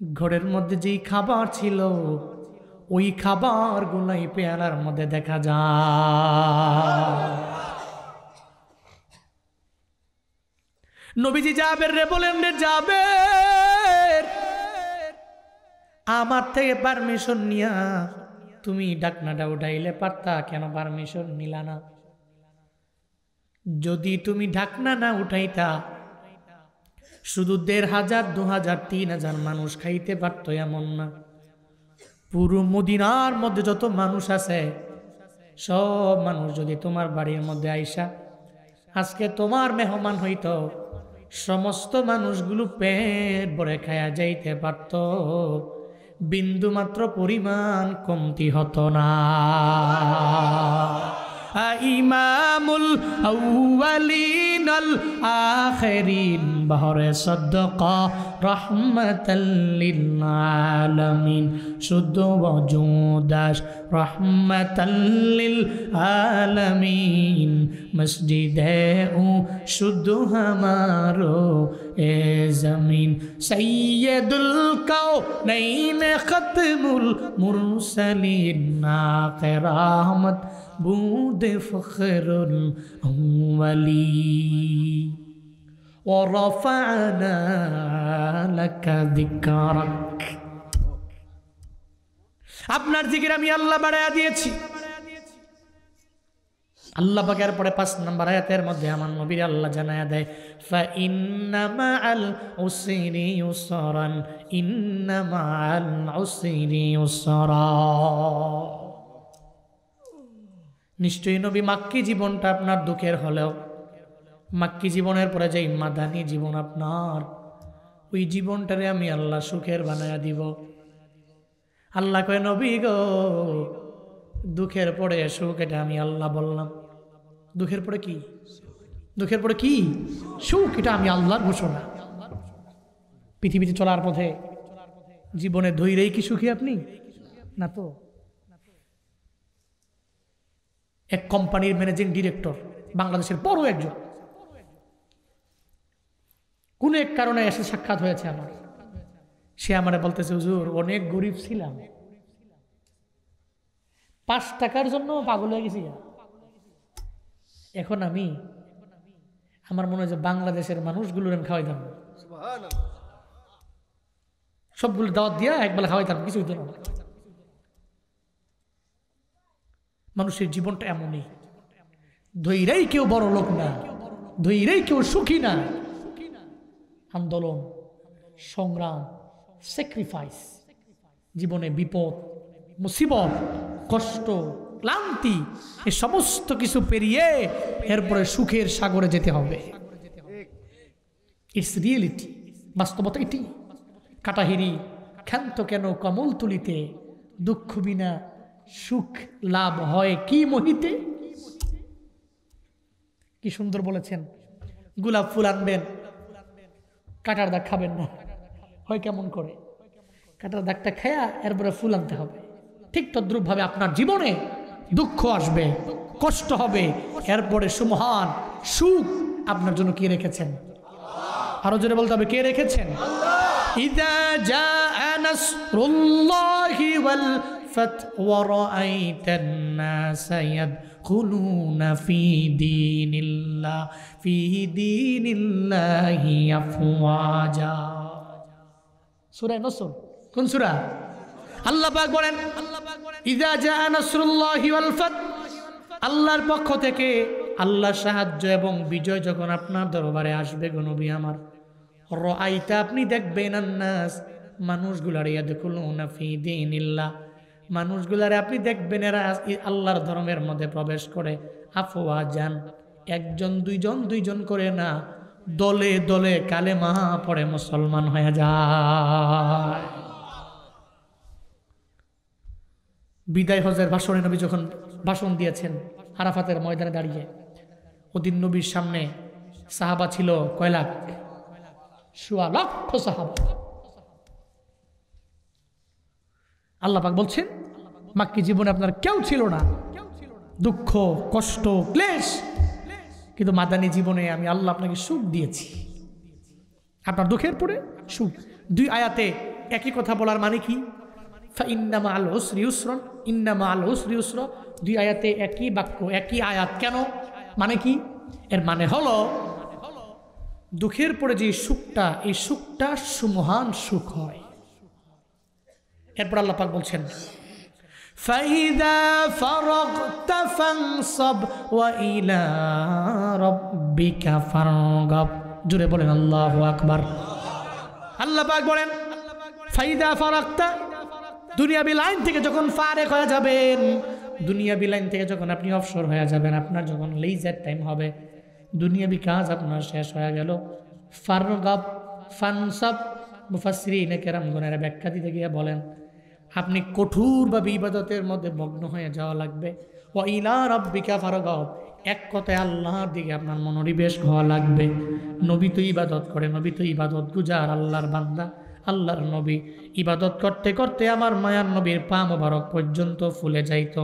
ঘরের মধ্যে যেই খাবার ছিল ওই খাবার গুলাই পেয়ালার মধ্যে দেখা যায়। নবীজি জাবের রে বলেন, রে জাবের, আমার থেকে পারমিশন নিয়া তুমি ঢাকনাটা উঠাইলে পারতা, কেন পারমিশন নিলা না? যদি তুমি ঢাকনা না উঠাইতা শুধু 1500, 2000, 3000 মানুষ খাইতে পারতো এমন না। পুরো মদিনার মধ্যে যত মানুষ আছে সব মানুষ যদি তোমার বাড়ির মধ্যে আইসা আজকে তোমার মেহমান হইতো, সমস্ত মানুষগুলো পেট ভরে খায়া যাইতে পারত, বিন্দু মাত্র পরিমাণ কমতি হতো না। ইমামুল আউয়ালিন আল আখিরিন বহরে সাদকা রাহমাতাল লিল আলামিন, শুদ্ধ ওজুদাস রাহমাতাল লিল আলামিন, মসজিদে ও শুদ্ধ হামারো এ জমিন, সৈয়দুল কাউনাইন খতমুল মুরসালিন, নাকে রাহমত بود فخر الأولي ورفعنا لك ذكرك। আপনার জিকির আমি আল্লাহ বাড়ায়া দিয়েছি। আল্লাহ পাকের পরে 5 নম্বর আয়াতের মধ্যে আমার নবীর আল্লাহ জানায়া দেয়, ফাইন্না মাআল উসরি ইউসরান, ইন্না মাআল উসরি ইউসরা। নিশ্চয়ই নবী মাক্কি জীবনটা আপনার দুঃখের হলেও মাক্কি জীবনের পরে যে মাদানী জীবন আপনার, ওই জীবনটারে আমি আল্লাহ সুখের বানায়া দিব। আল্লাহ কয়, নবী গো, দুঃখের পরে সুখ, এটা আমি আল্লাহ বললাম। দুঃখের পরে কি? দুঃখের পরে কি? সুখ। এটা আমি আল্লাহর ঘোষণা। পৃথিবীতে চলার পথে জীবনে ধৈর্যই কি সুখী আপনি? না তো। এক কোম্পানির ম্যানেজিং ডিরেক্টর, বাংলাদেশের বড় একজন, কোন এক কারণে এসে সাক্ষাৎ হয়েছে আমার। সে আমারে বলতেছে, হুজুর অনেক গরিব ছিলাম, 5 টাকার জন্য পাগল হয়ে গেছি। এখন আমি, আমার মনে হয় যে বাংলাদেশের মানুষগুলোর আমি খাওয়াইতাম, সবগুলো দাওয়াত দিয়া একবেলা খাওয়াইতাম, কিছু হইতো না। মানুষের জীবনটা এমনই, ধৈর্যই কেউ বড় লোক না, ধৈর্যই কেউ সুখী না। আন্দোলন, সংগ্রাম, স্যাক্রিফাইস, জীবনে বিপদ, মুসিবত, কষ্ট, ক্লান্তি, এই সমস্ত কিছু পেরিয়ে এরপরে সুখের সাগরে যেতে হবে। ইটস রিয়েলিটি, বাস্তবতা এটি। কাটাহিরি ক্ষান্ত কেন কমল তুলিতে, দুঃখ বিনা সুখ লাভ হয় কি মহিতে। কি সুন্দর বলেছেন। গোলাপ ফুল আনবেন, কাটার দাগ খাবেন না, হয় কেমন করে? কাটার দাগটা খায়া এরপরে ফুল আনতে হবে। ঠিক তদ্রুপ ভাবে আপনার জীবনে দুঃখ আসবে, কষ্ট হবে, এরপরে সুমহান সুখ আপনার জন্য কে রেখেছেন? আরো জোরে বলতে হবে, কে রেখেছেন? ইযা জাআ নাসরুল্লাহি ওয়াল ফাতহু ওয়া রাআইতান নাসা ইয়াদখুলুনা ফি দীনিল্লাহি আফওয়াজা। সূরা নসর কোন সূরা? আল্লাহ পাক বলেন, ইযা জাআ নাসরুল্লাহি ওয়াল ফাতহু, আল্লাহর পক্ষ থেকে আল্লাহর সাহায্য এবং বিজয় যখন আপনার দরবারে আসবে গো নবী আমার, রাআইতা আপনি দেখবেন আন্নাস মানুষগুলার ইয়াদখুলুনা ফি দীনিল্লাহ, মানুষগুলারে আপনি দেখবেন এরা আল্লাহর ধর্মের মধ্যে প্রবেশ করে আফওয়াজান, একজন দুইজন করে না, দলে দলে কালেমা পড়ে মুসলমান হয়ে যায়। বিদায় হজের ভাষণে নবী যখন ভাষণ দিয়েছেন আরাফাতের ময়দানে দাঁড়িয়ে, ওদিন নবীর সামনে সাহাবা ছিল কয় লাখ? ১৬ লক্ষ সাহাবা। আল্লাহ পাক বলছেন মাক্কি জীবনে আপনার কেউ ছিল না, দুঃখ কষ্ট ক্লেশ, কিন্তু মাদানী জীবনে আমি আল্লাহ আপনাকে সুখ দিয়েছি। আপনার দুঃখের পরে সুখ। 2 আয়াতে একই কথা বলার মানে কি? ইন্না মাআল উসরি ইউসরা, ইন্না মাআল উসরি ইউসরা, 2 আয়াতে একই বাক্য একই আয়াত। কেন? মানে কি? এর মানে হলো দুঃখের পরে যে সুখটা, এই সুখটা সুমহান সুখ হয়। এরপর আল্লাহ পাক বলছেন ফাইদা ফারাগতা ফানসাব ওয়া ইলা রাব্বিকা ফারগাব। জোরে বলেন আল্লাহু আকবার। আল্লাহ পাক বলেন ফাইদা ফারাগতা, দুনিয়াবি লাইন থেকে যখন ফারেক হয়ে যাবেন, দুনিয়াবি লাইন থেকে যখন আপনি অবসর হয়ে যাবেন, আপনার যখন লেজার টাইম হবে, দুনিয়াবি কাজ আপনার শেষ হয়ে গেল, ফারগাব ফানসাব। মুফাসসিরিনে কেরামগণের ব্যাখ্যা দিতে গিয়ে বলেন আপনি কঠোরভাবে ইবাদতের মধ্যে মগ্ন হয়ে যাওয়া লাগবে। ওয়া ইলা রাব্বিকা ফারগাব, এক কথায় আল্লাহর দিকে আপনার মনোনিবেশ হওয়া লাগবে। নবী তো ইবাদত করে, নবী তো ইবাদত গুজার আল্লাহর বান্দা, আল্লাহর নবী ইবাদত করতে করতে আমার মায়ার নবীর পা মোবারক পর্যন্ত ফুলে যাইত।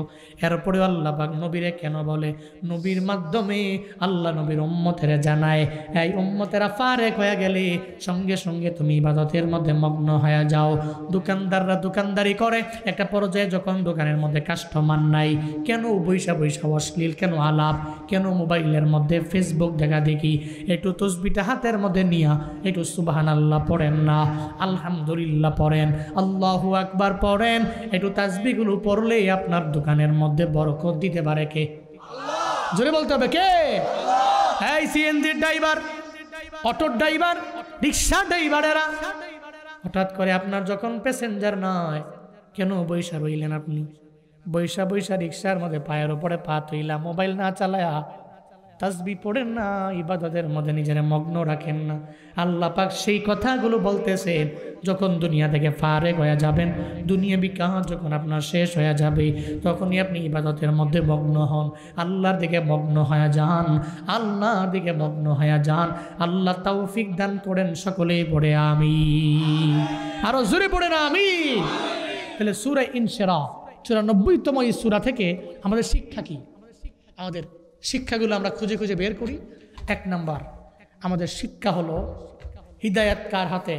এরপরেও আল্লাহ পাক নবীরে কেন বলে? নবীর মাধ্যমে আল্লাহ নবীর উম্মতেরা জানায়, এই উম্মতেরা ফারেক হয়ে গেলে সঙ্গে সঙ্গে তুমি ইবাদতের মধ্যে মগ্ন হয়ে যাও। দোকানদাররা দোকানদারি করে, একটা পর্যায়ে যখন দোকানের মধ্যে কাস্টমার নাই, কেন বৈশা বৈশা অশ্লীল, কেন আলাপ, কেন মোবাইলের মধ্যে ফেসবুক দেখা দেখি, একটু তসবিটা হাতের মধ্যে নিয়া একটু সুবহানাল্লাহ পড়েন না, আলহামদুলিল্লাহ পড়েন, আল্লাহু আকবার পড়েন, একটু তাসবিহগুলো পড়লেই আপনার দোকানের মধ্যে বরকত দিতে পারে কে? আল্লাহ। জোরে বলতে হবে কে? আল্লাহ। এই CNG driver, auto driver, rickshaw ড্রাইভারেরা হঠাৎ করে আপনার যখন প্যাসেঞ্জার নয়, কেন বৈশা রইলেন? আপনি বৈশা বৈশা রিকশার মধ্যে পায়ের ওপরে পা তুইলা মোবাইল না চালায়া তাসবিহ পড়েন না, ইবাদতের মধ্যে নিজের মগ্ন রাখেন না। আল্লাহ পাক সেই কথাগুলো বলতেছেন যখন দুনিয়া থেকে ফারেক হয়ে যাবেন, দুনিয়াবি কাজ যখন আপনার শেষ হয়ে যাবে, তখনই আপনি ইবাদতের মধ্যে মগ্ন হন, আল্লাহর দিকে মগ্ন হয়ে যান, আল্লাহর দিকে মগ্ন হয়ে যান। আল্লাহ তৌফিক দান করেন, সকলেই পড়ে আমিন। আরো জোরে পড়ে না আমিন। তাহলে সূরা ইনশিরাহ 94তম এই সূরা থেকে আমাদের শিক্ষা কি? আমাদের শিক্ষাগুলো আমরা খুঁজে খুঁজে বের করি। 1 নাম্বার আমাদের শিক্ষা হলো হিদায়াত কার হাতে?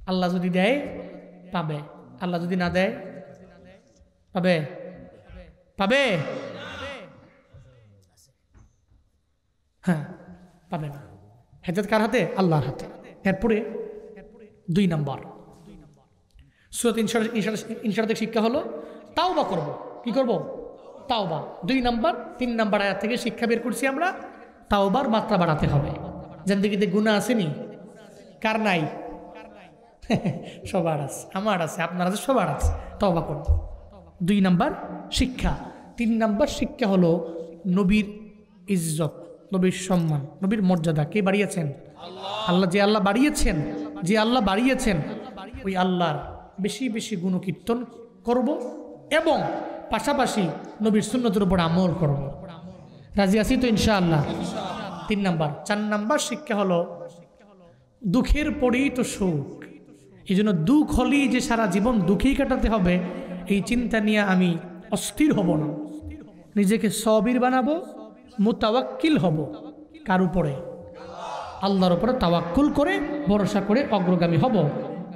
আল্লাহ যদি দেয় পাবে, আল্লাহ যদি না দেয় পাবে? পাবে? হ্যাঁ, পাবে না। হিদায়াত কার হাতে? আল্লাহর হাতে। এরপরে 2 নাম্বার সূরা ইনশিরাহ থেকে শিক্ষা হলো তাওবা করব। কি করব? তাওবা। 2 নাম্বার 3 নাম্বার আয়াত থেকে শিক্ষা বের করছি আমরা, তাওবার মাত্রা বাড়াতে হবে। জিন্দেগিতে গুনাহ আসেনি? কার নাই? সবার আছে, আমার আছে, আপনার আছে, সবার আছে। তাওবা করব। 2 নাম্বার শিক্ষা। 3 নাম্বার শিক্ষা হলো নবীর ইজ্জত, নবীর সম্মান, নবীর মর্যাদা কে বাড়িয়েছেন? আল্লাহ। যে আল্লাহ বাড়িয়েছেন, যে আল্লাহ বাড়িয়েছেন, ওই আল্লাহর বেশি বেশি গুণকীর্তন করব এবং পাশাপাশি নবীর সুন্নতের উপর আমল করব। রাজি আছি তো ইনশাআল্লাহ? 3 নাম্বার। 4 নাম্বার শিক্ষা হলো দুঃখের পরেই তো সুখ, এই জন্য দুঃখ হলেই যে সারা জীবন দুঃখেই কাটাতে হবে এই চিন্তা নিয়ে আমি অস্থির হব না, নিজেকে সবির বানাবো, মুতাওয়াক্কিল হব। কার উপরে? আল্লাহর উপরে তাওয়াক্কুল করে ভরসা করে অগ্রগামী হব।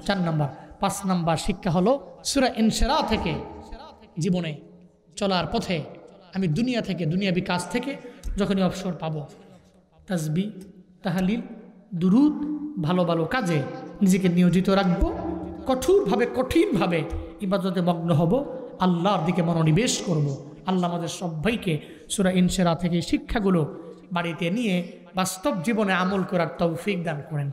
4 নাম্বার। 5 নাম্বার শিক্ষা হলো সূরা ইনশিরাহ থেকে জীবনে চলার পথে আমি দুনিয়া থেকে, দুনিয়াবি কাজ থেকে যখনই অবসর পাব, তাসবিহ, তাহলিল, দুরুদ, ভালো ভালো কাজে নিজেকে নিয়োজিত রাখবো, কঠিনভাবে ইবাদতে মগ্ন হব, আল্লাহর দিকে মনোনিবেশ করব, আল্লাহ আমাদের সবাইকে সূরা ইনশিরাহ থেকে শিক্ষাগুলো বাড়িতে নিয়ে বাস্তব জীবনে আমল করার তৌফিক দান করেন।